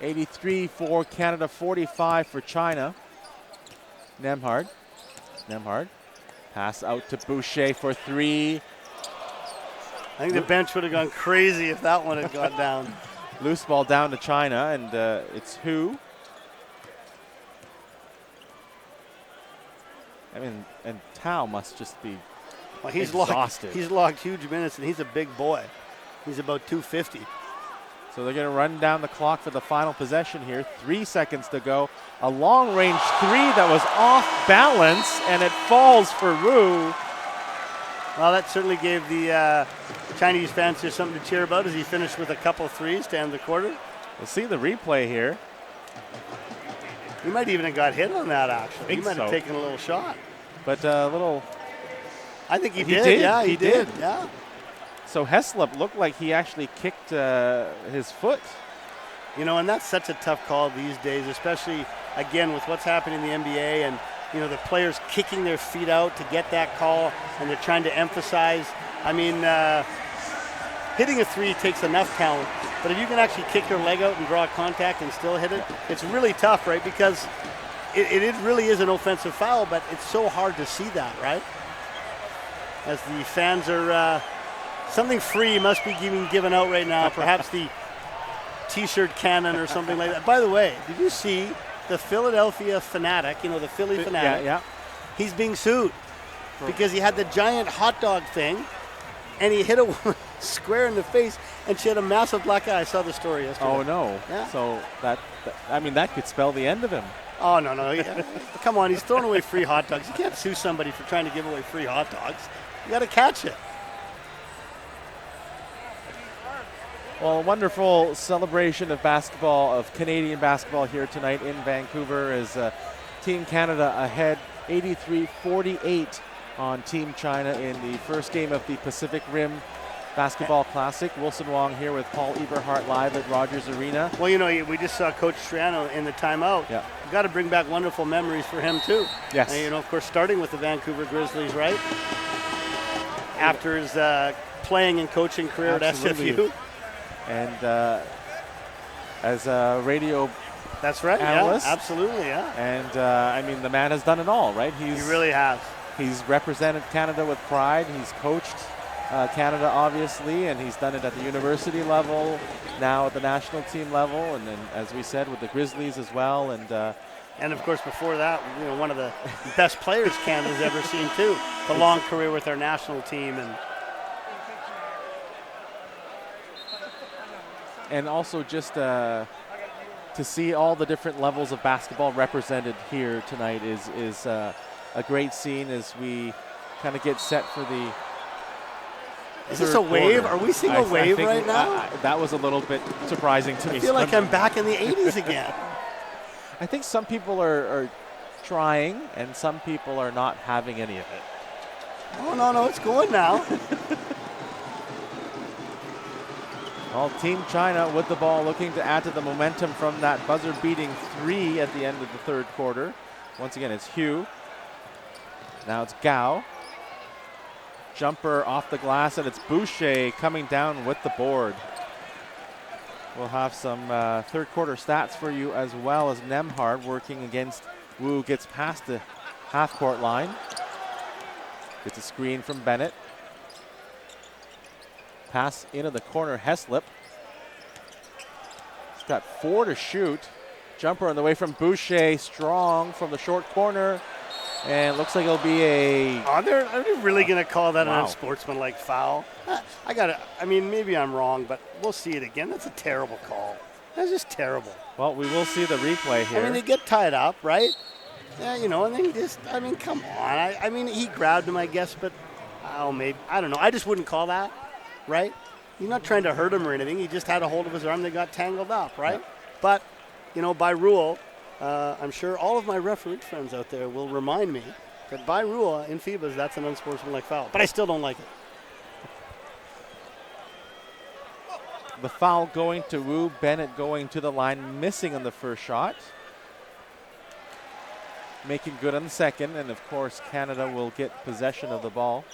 83 for Canada, 45 for China. Nemhard. Pass out to Boucher for 3. I think the bench would have gone crazy if that one had gone down. Loose ball down to China, and it's Hu. I mean, and Tao must just be exhausted. He's logged huge minutes, and he's a big boy. He's about 250. So they're going to run down the clock for the final possession here. 3 seconds to go. A long-range 3 that was off balance, and it falls for Wu. Well, that certainly gave the Chinese fans here something to cheer about as he finished with a couple 3s to end the quarter. We'll see the replay here. He might even have got hit on that, actually. He might have taken a little shot. But a little... I think he did. Yeah, he did. Yeah. So Heslop looked like he actually kicked his foot. You know, and that's such a tough call these days, especially, again, with what's happening in the NBA and, you know, the players kicking their feet out to get that call, and they're trying to emphasize. I mean, hitting a 3 takes enough talent, but if you can actually kick your leg out and draw contact and still hit it, it's really tough, right? Because it really is an offensive foul, but it's so hard to see that, right? As the fans are... something free must be being given out right now, perhaps the T-shirt cannon or something like that. By the way, did you see the Philadelphia Fanatic, you know, the Philly Fanatic? Yeah. He's being sued because he had the giant hot dog thing, and he hit square in the face, and she had a massive black eye. I saw the story yesterday. Oh, no. Yeah. So that could spell the end of him. Oh, no. Come on, he's throwing away free hot dogs. You can't sue somebody for trying to give away free hot dogs. You got to catch it. Well, a wonderful celebration of basketball, of Canadian basketball here tonight in Vancouver as Team Canada ahead 83-48 on Team China in the first game of the Pacific Rim Basketball Classic. Wilson Wong here with Paul Eberhardt live at Rogers Arena. Well, we just saw Coach Triano in the timeout. Yeah. You've got to bring back wonderful memories for him, too. Yes. And, of course, starting with the Vancouver Grizzlies, right? After his playing and coaching career Absolutely. at SFU. And as a radio That's right, analyst. Yeah, absolutely, yeah. And, the man has done it all, right? He really has. He's represented Canada with pride. He's coached Canada, obviously, and he's done it at the university level, now at the national team level, and then, as we said, with the Grizzlies as well. And of course, before that, one of the best players Canada's ever seen, too. A long career with our national team. And also just to see all the different levels of basketball represented here tonight is a great scene as we kind of get set for the Is this a wave? quarter. Are we seeing a wave right now? That was a little bit surprising to me. I feel like I'm back in the 80s again. I think some people are trying and some people are not having any of it. Oh, no, it's going now. Well, Team China with the ball looking to add to the momentum from that buzzer-beating 3 at the end of the third quarter. Once again, it's Hugh. Now it's Gao. Jumper off the glass, and it's Boucher coming down with the board. We'll have some third quarter stats for you as well as Nemhard working against Wu gets past the half-court line. Gets a screen from Bennett. Pass into the corner, Heslip. He's got 4 to shoot. Jumper on the way from Boucher, strong from the short corner. And it looks like it'll be Are they really going to call that an unsportsmanlike foul? Maybe I'm wrong, but we'll see it again. That's a terrible call. That's just terrible. Well, we will see the replay here. They get tied up, right? Yeah, and then come on. He grabbed him, I guess, but maybe. I don't know. I just wouldn't call that, right? You're not trying to hurt him or anything. He just had a hold of his arm. They got tangled up, right? Yeah. But, by rule, I'm sure all of my referee friends out there will remind me that by rule in FIBAs, that's an unsportsmanlike foul. But I still don't like it. The foul going to Wu. Bennett going to the line, missing on the first shot. Making good on the second, and of course Canada will get possession of the ball.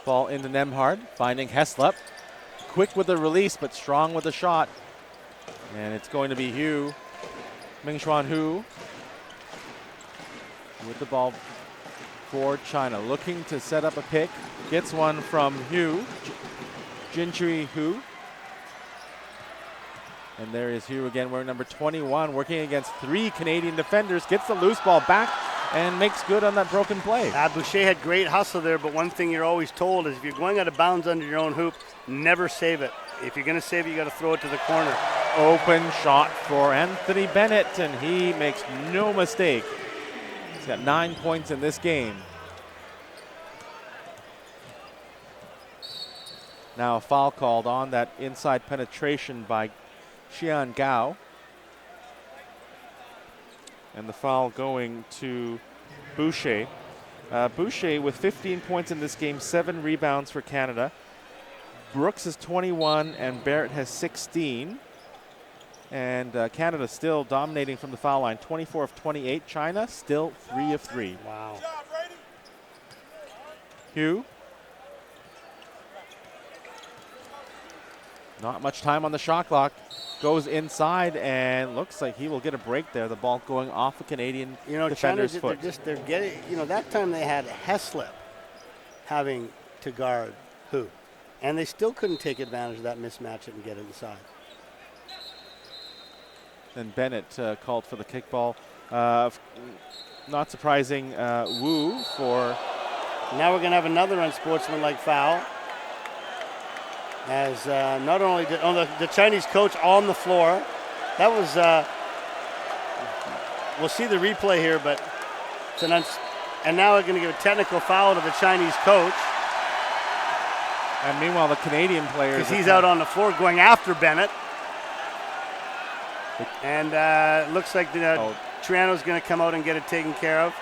Ball into Nemhard, finding Heslop. Quick with the release, but strong with the shot. And it's going to be Hugh. Mingxuan Hu with the ball for China. Looking to set up a pick. Gets one from Hu. Jinchui Hu. And there is Hu again wearing number 21, working against 3 Canadian defenders. Gets the loose ball back and makes good on that broken play. Boucher had great hustle there, but one thing you're always told is if you're going out of bounds under your own hoop, never save it. If you're going to save it, you got to throw it to the corner. Open shot for Anthony Bennett, and he makes no mistake. He's got 9 points in this game. Now a foul called on that inside penetration by Xian Gao. And the foul going to Boucher. Boucher with 15 points in this game, 7 rebounds for Canada. Brooks is 21 and Barrett has 16. And Canada still dominating from the foul line, 24 of 28. China still 3 of 3. Wow. Hugh. Not much time on the shot clock. Goes inside and looks like he will get a break there. The ball going off a Canadian defender's foot. They're getting, that time they had Heslip having to guard Hu. And they still couldn't take advantage of that mismatch and get inside. And Bennett called for the kickball. Not surprising, Wu for... Now we're going to have another unsportsmanlike foul. As not only did the Chinese coach on the floor. That was, we'll see the replay here, but it's and now we're going to give a technical foul to the Chinese coach. And meanwhile, the Canadian players... Because he's out on the floor going after Bennett. And it looks like Triano's going to come out and get it taken care of.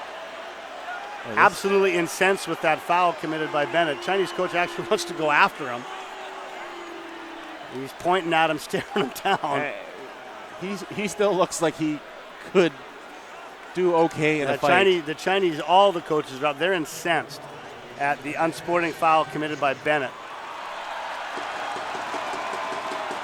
Absolutely incensed with that foul committed by Bennett. Chinese coach actually wants to go after him. He's pointing at him, staring him down. He still looks like he could do okay in a fight. The Chinese, all the coaches are up. They're incensed at the unsporting foul committed by Bennett.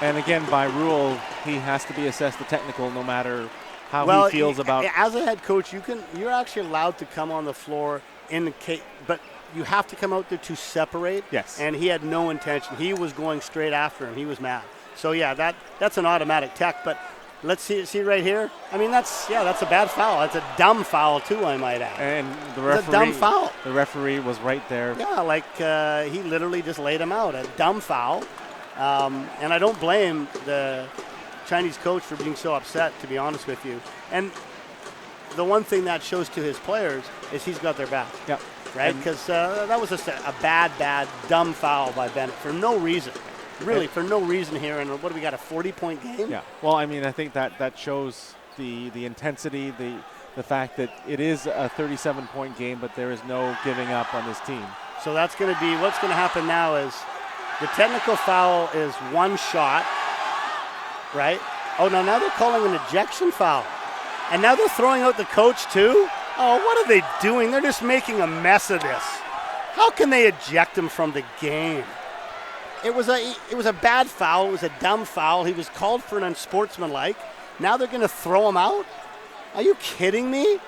And again, by rule, he has to be assessed the technical no matter how he feels about... As a head coach, you're actually allowed to come on the floor in the case, but you have to come out there to separate. Yes. And he had no intention. He was going straight after him. He was mad. So yeah, that's an automatic tech. But let's see right here. I mean, that's a bad foul. That's a dumb foul too, I might add. And the referee, it's a dumb foul. The referee was right there. Yeah, like he literally just laid him out. A dumb foul. And I don't blame the Chinese coach for being so upset, to be honest with you. And the one thing that shows to his players is he's got their back. Yep. Right? Because that was just a bad, dumb foul by Bennett for no reason. Really, for no reason here. And what do we got, a 40-point game? Yeah. Well, I mean, I think that shows the intensity, the fact that it is a 37-point game, but there is no giving up on this team. So that's going to be what's going to happen now is the technical foul is one shot, right? Oh, now they're calling an ejection foul. And now they're throwing out the coach too? Oh, what are they doing? They're just making a mess of this. How can they eject him from the game? It was a bad foul. It was a dumb foul. He was called for an unsportsmanlike. Now they're going to throw him out? Are you kidding me?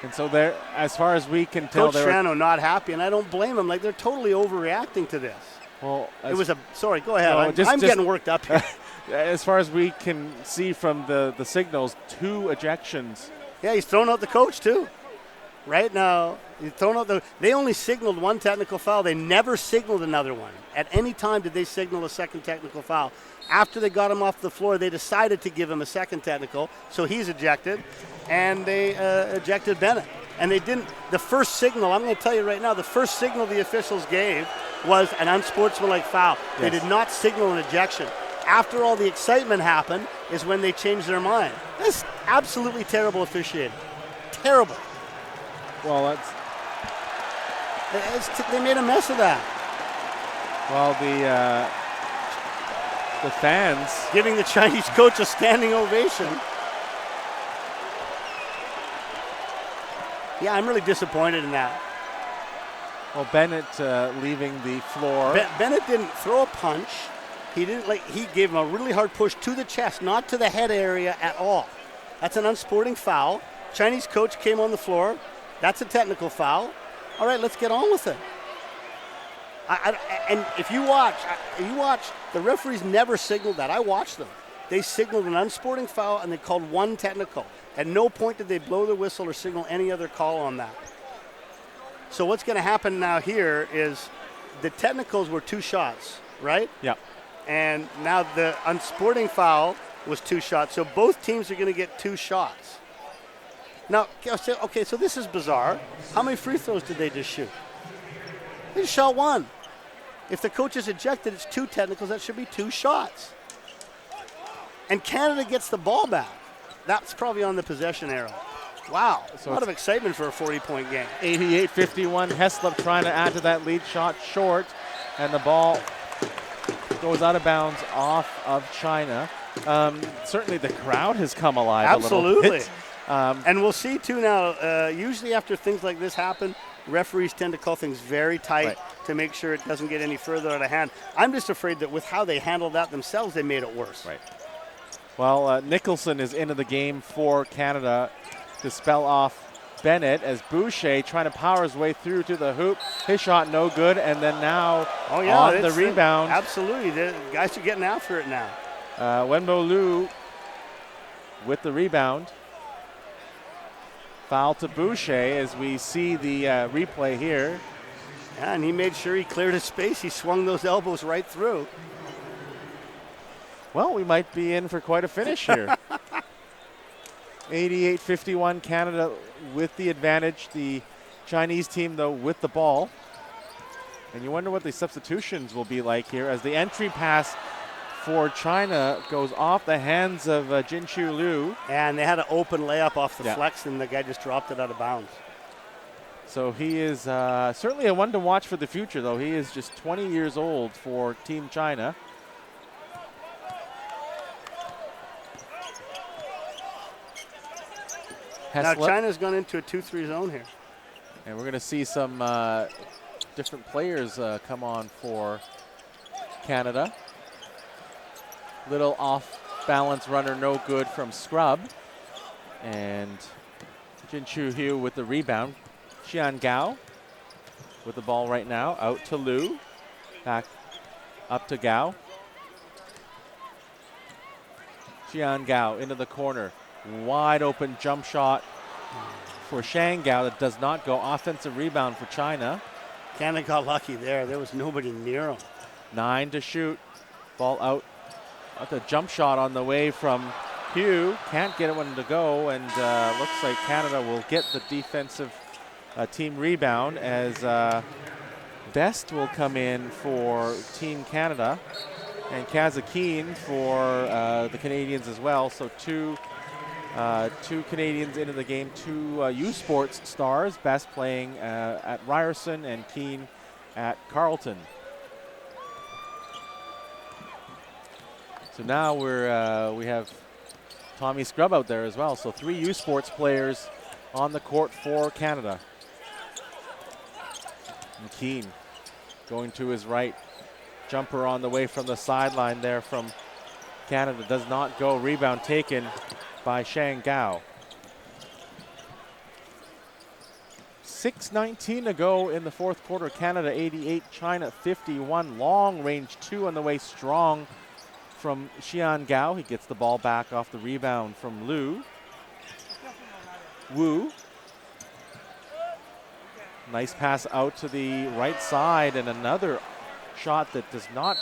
And so there, as far as we can tell, Coach Triano not happy, and I don't blame him. Like, they're totally overreacting to this. Well, sorry, go ahead. I'm getting worked up here. As far as we can see from the signals, 2 ejections. Yeah, he's thrown out the coach too. Right now, he's thrown out they only signaled one technical foul. They never signaled another one. At any time did they signal a second technical foul. After they got him off the floor, they decided to give him a second technical, so he's ejected, and they ejected Bennett. And they didn't, the first signal, I'm going to tell you right now, the first signal the officials gave was an unsportsmanlike foul. Yes. They did not signal an ejection. After all the excitement happened is when they changed their mind. That's absolutely terrible officiating. Terrible. Well, they made a mess of that. Well, the fans giving the Chinese coach a standing ovation. Yeah, I'm really disappointed in that. Well, Bennett leaving the floor. Bennett didn't throw a punch. He gave him a really hard push to the chest, not to the head area at all. That's an unsporting foul. Chinese coach came on the floor. That's a technical foul. All right, let's get on with it. And if you watch, the referees never signaled that. I watched them. They signaled an unsporting foul and they called one technical. At no point did they blow the whistle or signal any other call on that. So what's going to happen now here is the technicals were 2 shots, right? Yeah. And now the unsporting foul was 2 shots. So both teams are going to get 2 shots. Now, okay, so this is bizarre. How many free throws did they just shoot? They just shot 1. If the coach is ejected, it's 2 technicals. That should be 2 shots. And Canada gets the ball back. That's probably on the possession arrow. Wow, so a lot of excitement for a 40-point game. 88-51, Heslop trying to add to that lead, shot short, and the ball goes out of bounds off of China. Certainly the crowd has come alive Absolutely. A little bit. And we'll see, too, now, usually after things like this happen, referees tend to call things very tight to make sure it doesn't get any further out of hand. I'm just afraid that with how they handled that themselves, they made it worse. Right. Well, Nicholson is into the game for Canada to spell off Bennett as Boucher trying to power his way through to the hoop. His shot no good, and then now on the rebound. Absolutely. The guys are getting after it now. Wenbo Liu with the rebound. Foul to Boucher as we see the replay here. Yeah, and he made sure he cleared his space. He swung those elbows right through. Well, we might be in for quite a finish here. 88-51 Canada with the advantage. The Chinese team, though, with the ball. And you wonder what the substitutions will be like here as the entry pass for China goes off the hands of Jinshu Liu. And they had an open layup off the flex, and the guy just dropped it out of bounds. So he is certainly a one to watch for the future, though. He is just 20 years old for Team China. Now China's gone into a 2-3 zone here. And we're going to see some different players come on for Canada. Little off-balance runner, no good from Scrub. And Jinshu Liu with the rebound. Xian Gao with the ball right now. Out to Liu. Back up to Gao. Xian Gao into the corner. Wide open jump shot for Shang Gao that does not go. Offensive rebound for China. Canada got lucky there. There was nobody near him. 9 to shoot. Ball out. The jump shot on the way from Hugh. Can't get it one to go, and looks like Canada will get the defensive team rebound as Best will come in for Team Canada and Kazakine for the Canadians as well. So two Canadians into the game, two U Sports stars, Best playing at Ryerson and Keane at Carleton. So now we have Tommy Scrub out there as well. So 3 U Sports players on the court for Canada. And Keane going to his right. Jumper on the way from the sideline there from Canada. Does not go. Rebound taken by Shang Gao. 6:19 to go in the fourth quarter. Canada 88, China 51. Long range 2 on the way, strong from Xian Gao. He gets the ball back off the rebound from Liu. Wu. Nice pass out to the right side, and another shot that does not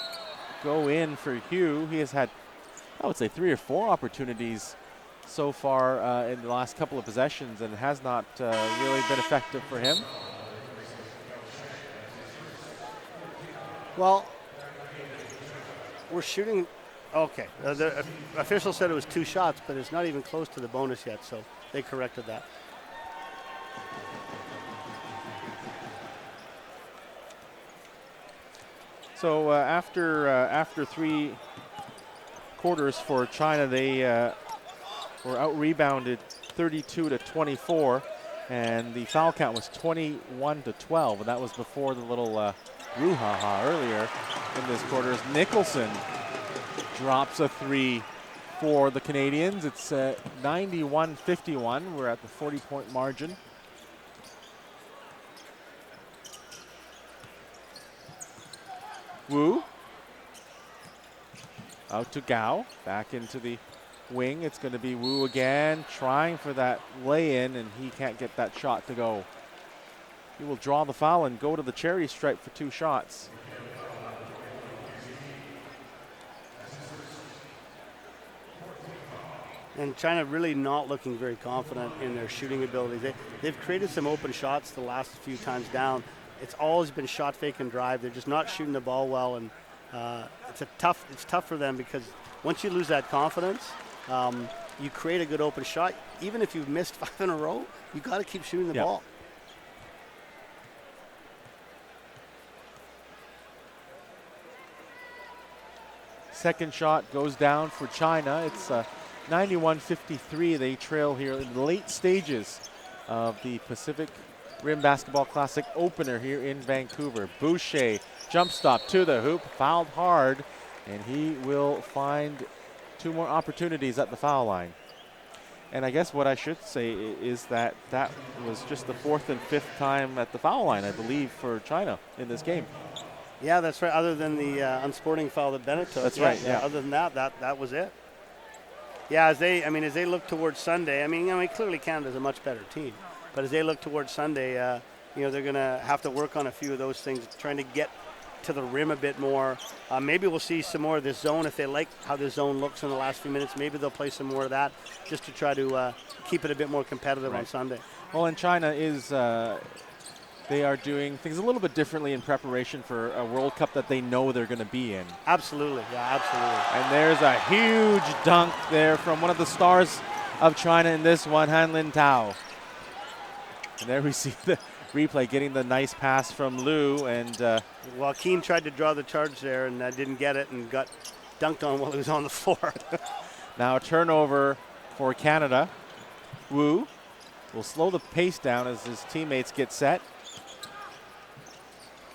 go in for Hugh. He has had, I would say, 3 or 4 opportunities so far in the last couple of possessions, and has not really been effective for him. Well, we're shooting. Okay, the official said it was 2 shots, but it's not even close to the bonus yet, so they corrected that. So after 3 quarters for China, they were out-rebounded 32-24, and the foul count was 21-12, and that was before the little brouhaha earlier in this quarter. As Nicholson drops a 3 for the Canadians. It's 91-51. We're at the 40-point margin. Wu. Out to Gao. Back into the wing. It's going to be Wu again, trying for that lay-in, and he can't get that shot to go. He will draw the foul and go to the charity stripe for 2 shots. And China really not looking very confident in their shooting abilities. They've created some open shots the last few times down. It's always been shot, fake, and drive. They're just not shooting the ball well, and it's tough for them, because once you lose that confidence, you create a good open shot. Even if you've missed 5 in a row, you got to keep shooting the ball. Second shot goes down for China. It's 91-53. They trail here in the late stages of the Pacific Rim Basketball Classic opener here in Vancouver. Boucher, jump stop to the hoop, fouled hard, and he will find 2 more opportunities at the foul line. And I guess what I should say is that that was just the 4th and 5th time at the foul line, I believe, for China in this game. Yeah, that's right. Other than the unsporting foul that Bennett took. That's right, yeah. Other than that was it. Yeah, as they look towards Sunday, clearly Canada's a much better team, but as they look towards Sunday, they're going to have to work on a few of those things, trying to get to the rim a bit more. Maybe we'll see some more of this zone if they like how the zone looks in the last few minutes. Maybe they'll play some more of that just to try to keep it a bit more competitive on Sunday. Well, and China is they are doing things a little bit differently in preparation for a World Cup that they know they're going to be in. Absolutely, yeah, absolutely. And there's a huge dunk there from one of the stars of China in this one, Hanlin Tao. And there we see the replay getting the nice pass from Liu. And well, Keane tried to draw the charge there and didn't get it and got dunked on while he was on the floor. Now a turnover for Canada. Wu will slow the pace down as his teammates get set.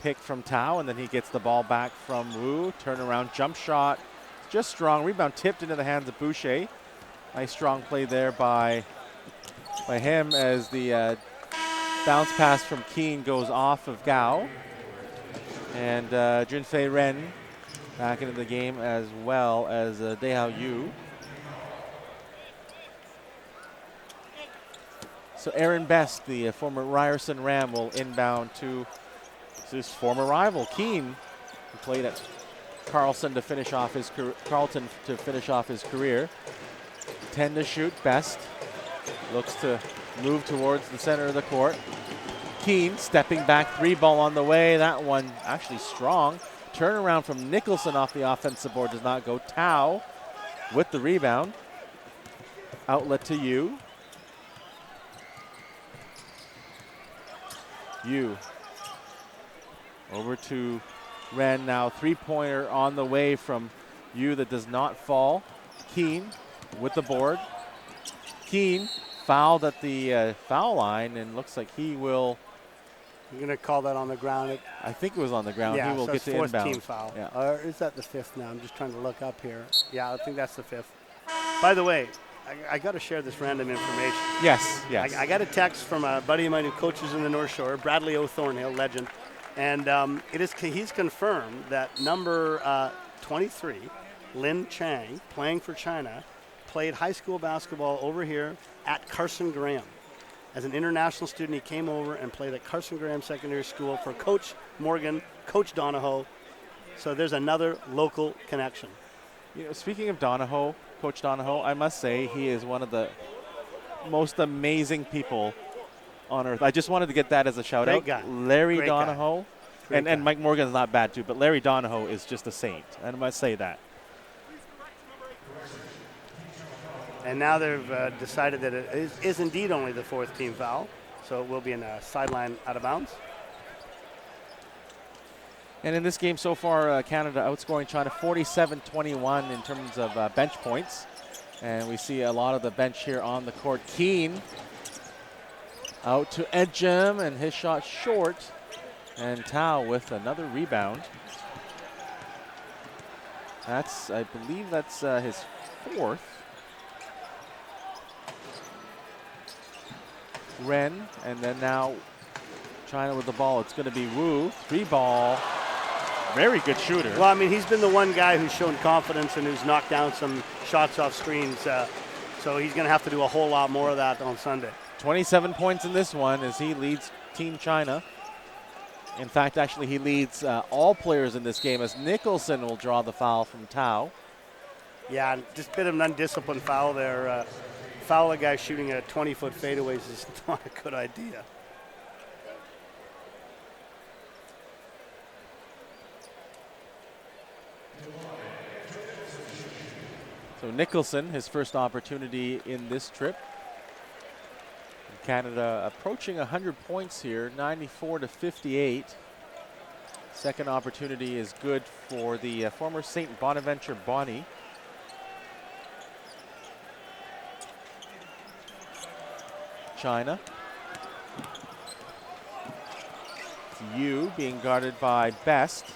Pick from Tao, and then he gets the ball back from Wu. Turnaround jump shot, just strong. Rebound tipped into the hands of Boucher. Nice strong play there by him as the bounce pass from Keane goes off of Gao. And Junfei Ren back into the game as well as Dehao Yu. So Aaron Best, the former Ryerson Ram, will inbound to his former rival, Keane, who played at Carlton to finish off his career. 10 to shoot, Best looks to move towards the center of the court. Keane stepping back, 3-ball on the way. That one actually strong. Turnaround from Nicholson off the offensive board does not go. Tao with the rebound. Outlet to Yu. Yu over to Ren now. 3-pointer on the way from Yu that does not fall. Keane with the board. Keane fouled at the foul line and looks like he will. You're going to call that on the ground. I think it was on the ground. Yeah, he will so get it's the fourth inbound. team foul. Yeah. Or is that the fifth now? I'm just trying to look up here. Yeah, I think that's the fifth. By the way, I got to share this random information. Yes. I got a text from a buddy of mine who coaches in the North Shore, Bradley O'Thornhill, legend. And he's confirmed that number 23, Lin Chang, playing for China, played high school basketball over here at Carson Graham. As an international student, he came over and played at Carson Graham Secondary School for Coach Morgan, Coach Donahoe. So there's another local connection. Speaking of Donahoe, Coach Donahoe, I must say he is one of the most amazing people on earth. I just wanted to get that as a shout out. Guy. Larry Great Donahoe. Guy. And Mike Morgan's not bad too, but Larry Donahoe is just a saint. I must say that. And now they've decided that it is indeed only the fourth team foul. So it will be in a sideline out of bounds. And in this game so far, Canada outscoring China 47-21 in terms of bench points. And we see a lot of the bench here on the court. Keane out to Edgem, and his shot short. And Tao with another rebound. I believe that's his fourth. Ren, and then now China with the ball. It's going to be Wu. 3-ball. Very good shooter. Well, I mean, he's been the one guy who's shown confidence and who's knocked down some shots off screens. So he's going to have to do a whole lot more of that on Sunday. 27 points in this one as he leads Team China. In fact, actually, he leads all players in this game as Nicholson will draw the foul from Tao. Yeah, just a bit of an undisciplined foul there. Foul a guy shooting a 20-foot fadeaways is not a good idea. So Nicholson, his first opportunity in this trip. Canada approaching 100 points here, 94-58. Second opportunity is good for the former St. Bonaventure Bonnie. China. Yu being guarded by Best.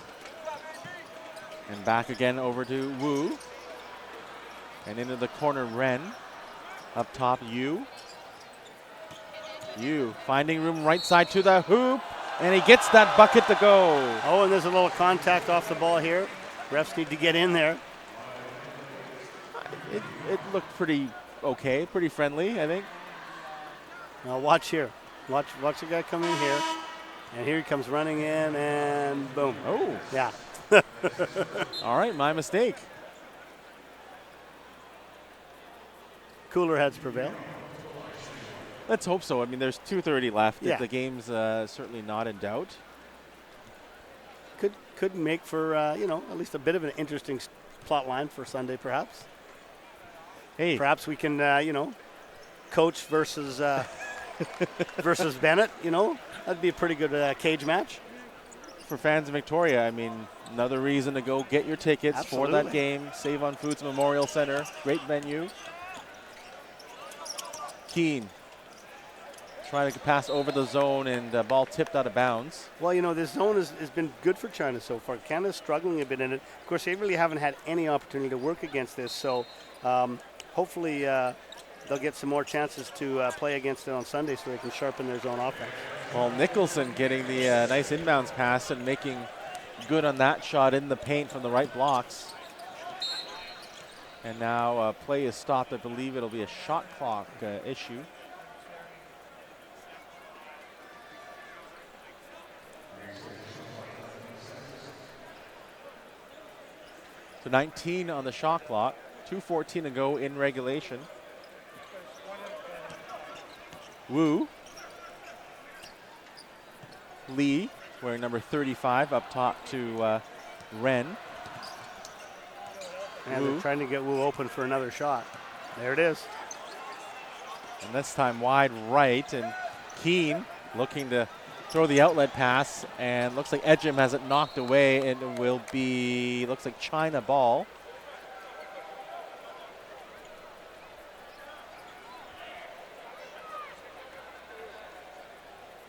And back again over to Wu. And into the corner, Ren. Up top, Yu. Yu finding room right side to the hoop. And he gets that bucket to go. Oh, and there's a little contact off the ball here. Refs need to get in there. It looked pretty okay, pretty friendly, I think. Now watch here. Watch the guy come in here. And here he comes running in, and boom. Oh. Yeah. All right, my mistake. Cooler heads prevail. Let's hope so. I mean, there's 2:30 left. Yeah. The game's certainly not in doubt. Could make for, at least a bit of an interesting plot line for Sunday, perhaps. Hey. Perhaps we can, Coach versus versus Bennett, That'd be a pretty good cage match. For fans in Victoria, I mean, another reason to go get your tickets for that game. Save on Foods Memorial Center. Great venue. Keane trying to pass over the zone, and ball tipped out of bounds. Well, this zone has been good for China so far. Canada's struggling a bit in it. Of course, they really haven't had any opportunity to work against this, so hopefully they'll get some more chances to play against it on Sunday so they can sharpen their zone offense. Well, Nicholson getting the nice inbounds pass and making good on that shot in the paint from the right blocks. And now play is stopped. I believe it'll be a shot clock issue. So 19 on the shot clock, 2:14 to go in regulation. Wu. Lee, wearing number 35, up top to Ren. And they're trying to get Wu open for another shot. There it is. And this time wide right, and Keane looking to throw the outlet pass, and looks like Edgem has it knocked away, and it will be, looks like China ball.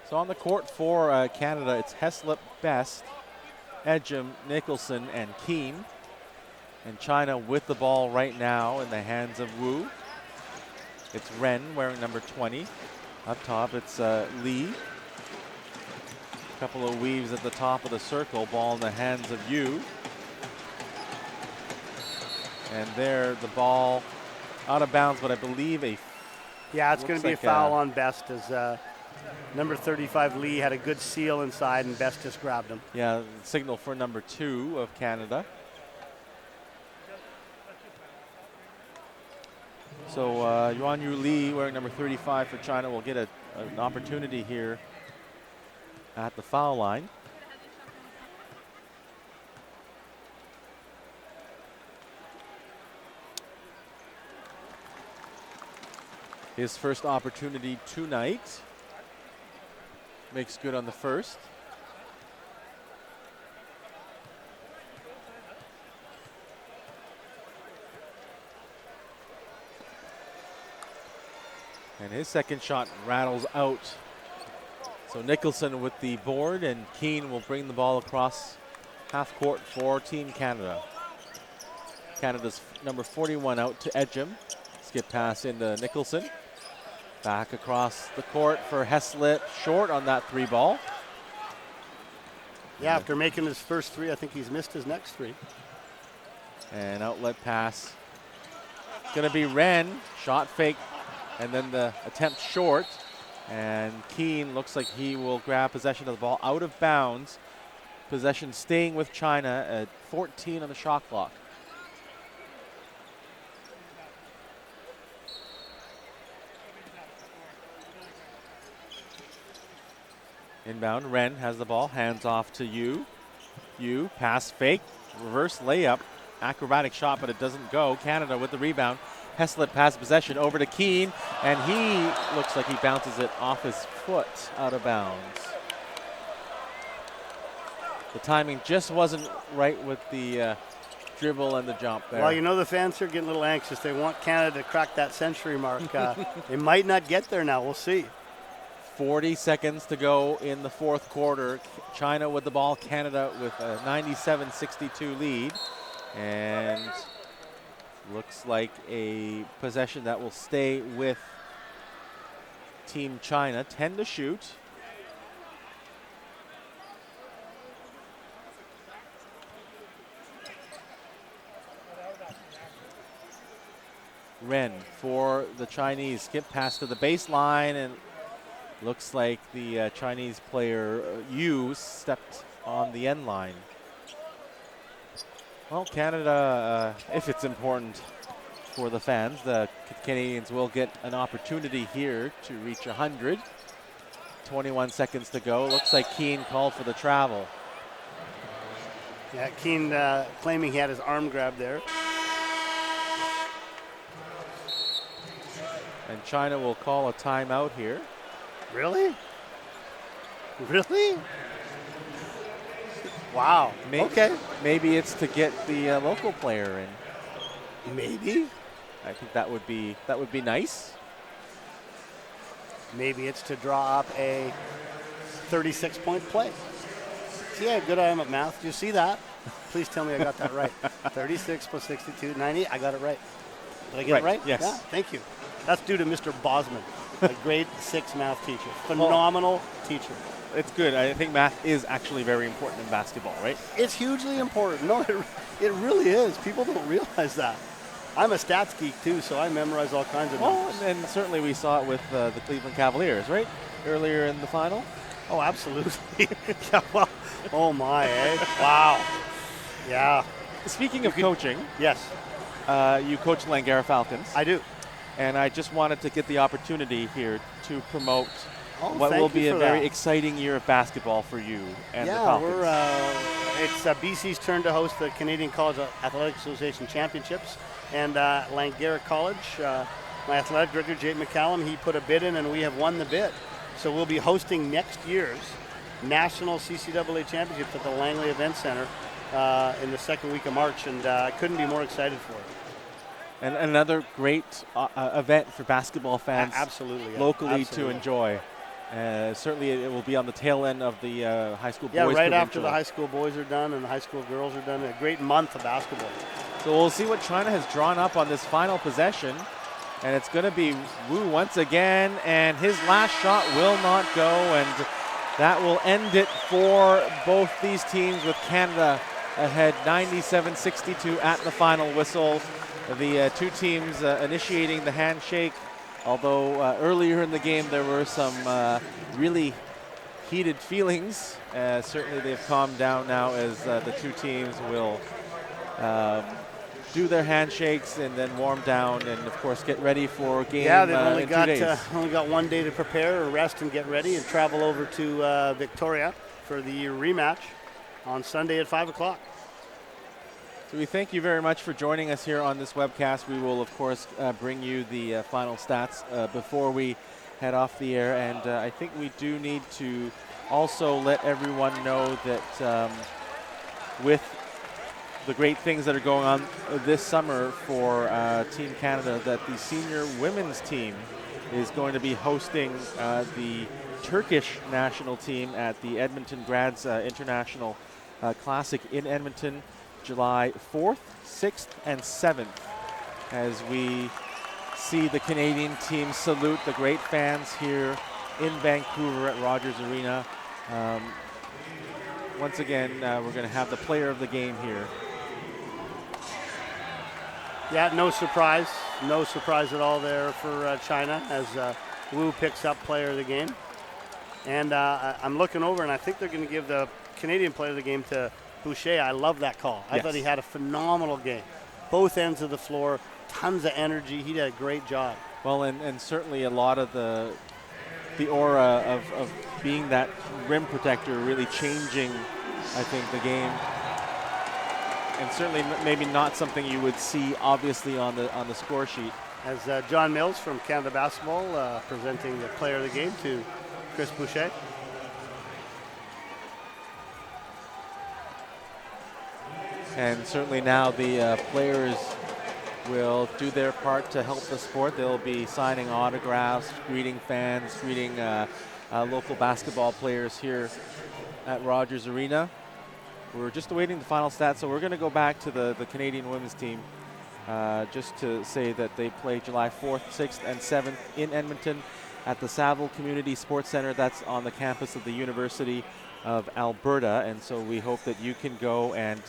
So on the court for Canada, it's Heslip, Best, Edgem, Nicholson, and Keane. And China with the ball right now in the hands of Wu. It's Ren wearing number 20. Up top, it's Lee. A couple of weaves at the top of the circle. Ball in the hands of Yu. And there, the ball out of bounds, but I believe yeah, it's going to be a foul on Best as number 35 Lee had a good seal inside, and Best just grabbed him. Yeah, signal for number 2 of Canada. So Yuan Yu Lee, wearing number 35 for China, will get an opportunity here at the foul line. His first opportunity tonight. Makes good on the first. And his second shot rattles out. So Nicholson with the board, and Keane will bring the ball across half court for Team Canada. Canada's number 41 out to Edgem. Skip pass into Nicholson. Back across the court for Heslip, short on that 3 ball. Yeah, after making his first 3, I think he's missed his next 3. And outlet pass. Gonna be Ren, shot fake, and then the attempt short. And Keane looks like he will grab possession of the ball out of bounds. Possession staying with China at 14 on the shot clock. Inbound, Ren has the ball, hands off to Yu. Yu, pass fake, reverse layup, acrobatic shot, but it doesn't go. Canada with the rebound. Heslip pass possession over to Keane, and he looks like he bounces it off his foot out of bounds. The timing just wasn't right with the dribble and the jump there. Well, the fans are getting a little anxious. They want Canada to crack that century mark. They might not get there now. We'll see. 40 seconds to go in the fourth quarter. China with the ball, Canada with a 97-62 lead. And looks like a possession that will stay with Team China. 10 to shoot. Ren for the Chinese. Skip pass to the baseline, and looks like the Chinese player Yu stepped on the end line. Well, Canada, if it's important for the fans, the Canadians will get an opportunity here to reach 100. 21 seconds to go. Looks like Keane called for the travel. Yeah, Keane claiming he had his arm grabbed there. And China will call a timeout here. Really? Really? Wow. Okay. Maybe it's to get the local player in. Maybe. I think that would be nice. Maybe it's to draw up a 36-point play. See how good I am at math? Do you see that? Please tell me I got that right. 36 plus 62, 90. I got it right. Did I get it right? Yes. Yeah, thank you. That's due to Mr. Bosman, a grade 6 math teacher. Phenomenal teacher. It's good. I think math is actually very important in basketball, right? It's hugely important. No, it really is. People don't realize that. I'm a stats geek too, so I memorize all kinds of numbers. Oh, and certainly we saw it with the Cleveland Cavaliers, right? Earlier in the final. Oh, absolutely. Yeah, well, oh my, eh? Wow. Yeah. Speaking of coaching. Yes. You coach Langara Falcons. I do. And I just wanted to get the opportunity here to promote what will be a very exciting year of basketball for you and the Falcons. It's BC's turn to host the Canadian College Athletic Association Championships. And Langara College, my athletic director, Jake McCallum, he put a bid in and we have won the bid. So we'll be hosting next year's National CCAA Championships at the Langley Event Center in the second week of March, and I couldn't be more excited for it. And another great event for basketball fans locally to enjoy. Certainly it will be on the tail end of the high school boys. Yeah, right after the high school boys are done and the high school girls are done. A great month of basketball. So we'll see what China has drawn up on this final possession. And it's going to be Wu once again, and his last shot will not go, and that will end it for both these teams, with Canada ahead 97-62 at the final whistle. The two teams initiating the handshake, although earlier in the game there were some really heated feelings. Certainly they've calmed down now as the two teams will do their handshakes and then warm down and, of course, get ready for game they've in 2 days. only got 1 day to prepare or rest and get ready and travel over to Victoria for the rematch on Sunday at 5 o'clock. So we thank you very much for joining us here on this webcast. We will, of course, bring you the final stats before we head off the air. And I think we do need to also let everyone know that with the great things that are going on this summer for Team Canada, that the senior women's team is going to be hosting the Turkish national team at the Edmonton Grads International Classic in Edmonton, July 4th, 6th, and 7th, as we see the Canadian team salute the great fans here in Vancouver at Rogers Arena. Once again, we're going to have the player of the game here. Yeah, no surprise at all there for China as Wu picks up player of the game. And I'm looking over, and I think they're going to give the Canadian player of the game to Boucher. I love that call. I thought he had a phenomenal game. Both ends of the floor, tons of energy. He did a great job. Well, and certainly a lot of the aura of being that rim protector really changing, I think, the game. And certainly maybe not something you would see obviously on the score sheet. As John Mills from Canada Basketball presenting the player of the game to Chris Boucher. And certainly now the players will do their part to help the sport. They'll be signing autographs, greeting fans, greeting local basketball players here at Rogers Arena. We're just awaiting the final stats, so we're going to go back to the Canadian women's team just to say that they play July 4th, 6th, and 7th in Edmonton at the Saville Community Sports Center. That's on the campus of the University of Alberta, and so we hope that you can go and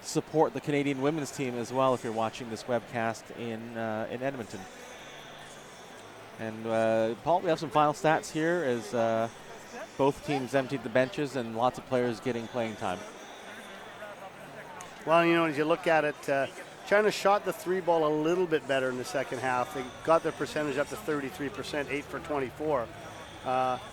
support the Canadian women's team as well if you're watching this webcast in Edmonton. And Paul, we have some final stats here as both teams emptied the benches and lots of players getting playing time. Well, you know, as you look at it, China shot the 3 ball a little bit better in the second half. They got their percentage up to 33%, 8 for 24.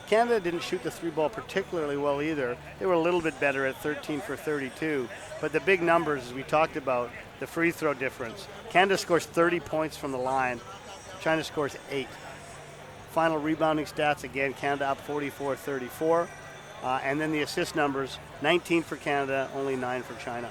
Canada didn't shoot the 3 ball particularly well either. They were a little bit better at 13 for 32. But the big numbers, as we talked about, the free throw difference. Canada scores 30 points from the line. China scores 8. Final rebounding stats, again, Canada up 44-34. And then the assist numbers, 19 for Canada, only 9 for China.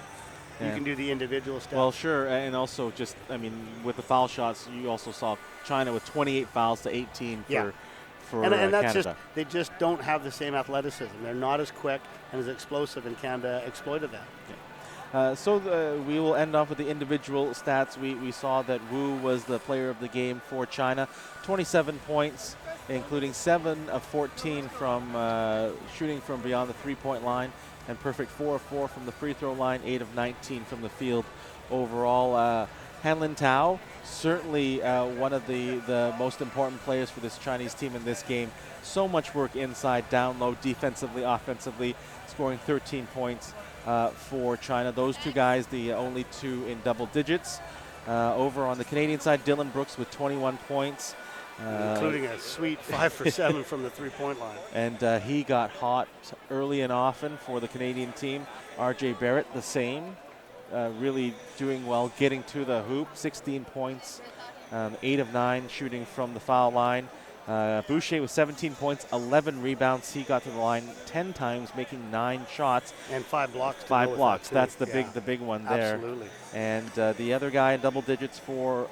You can do the individual stats. Well, sure, and also just, I mean, with the foul shots, you also saw China with 28 fouls to 18 for and that's Canada. just, they just don't have the same athleticism. They're not as quick and as explosive, and Canada exploited that. So we will end off with the individual stats. We saw that Wu was the player of the game for China. 27 points, including 7 of 14 from shooting from beyond the three-point line, and perfect 4 of 4 from the free throw line, 8 of 19 from the field overall. Hanlin Tao, certainly one of the most important players for this Chinese team in this game. So much work inside, down low, defensively, offensively, scoring 13 points for China. Those two guys, the only two in double digits. Over on the Canadian side, Dylan Brooks with 21 points. Including a sweet 5 for 7 from the three-point line. And he got hot early and often for the Canadian team. RJ Barrett, the same. Really doing well, getting to the hoop. 16 points, 8 of 9 shooting from the foul line. Boucher with 17 points, 11 rebounds. He got to the line 10 times, making 9 shots. And 5 blocks. 5 blocks. That's the big one there. Absolutely. And the other guy in double digits for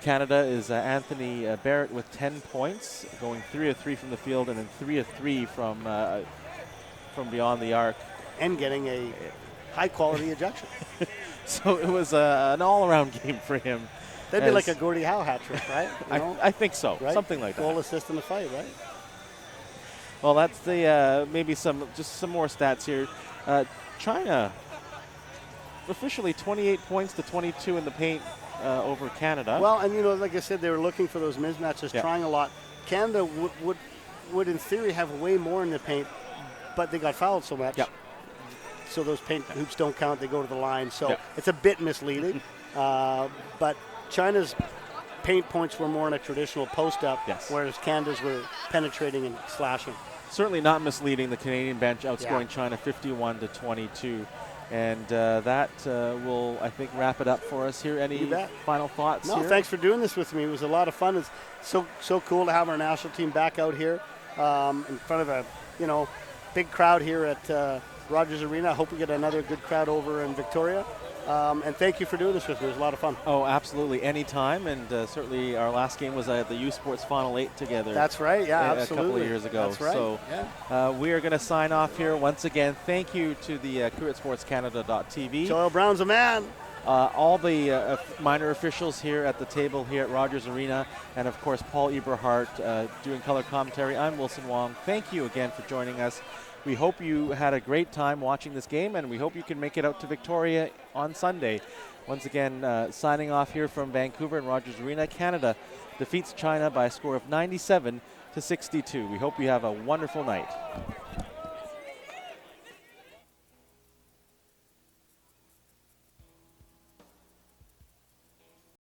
Canada is Anthony Barrett with 10 points, going 3 of 3 from the field, and then 3 of 3 from beyond the arc. And getting a high-quality ejection. So it was an all-around game for him. That'd be like a Gordie Howe hat trick, right? I think so. Right? Something like that. Goal, assist, in the fight, right? Well, that's the maybe some more stats here. China officially 28 points to 22 in the paint over Canada. Well, and you know, like I said, they were looking for those mismatches, trying a lot. Canada would in theory have way more in the paint, but they got fouled so much. So those paint hoops don't count. They go to the line. So it's a bit misleading. But China's paint points were more in a traditional post-up, whereas Canada's were penetrating and slashing. Certainly not misleading. The Canadian bench outscoring China 51 to 22. And that will, I think, wrap it up for us here. Any final thoughts here? No, thanks for doing this with me. It was a lot of fun. It's so cool to have our national team back out here in front of a, big crowd here at Rogers Arena. I hope we get another good crowd over in Victoria. And thank you for doing this with me. It was a lot of fun. Oh, absolutely. Anytime. And certainly our last game was at the U Sports Final 8 together. That's right. Yeah, absolutely. A couple of years ago. That's right. So we are going to sign off here. Once again, thank you to the crew at SportsCanada.TV. Joel Brown's a man. All the minor officials here at the table here at Rogers Arena. And, of course, Paul Eberhardt doing color commentary. I'm Wilson Wong. Thank you again for joining us. We hope you had a great time watching this game, and we hope you can make it out to Victoria on Sunday. Once again, signing off here from Vancouver and Rogers Arena. Canada defeats China by a score of 97 to 62. We hope you have a wonderful night.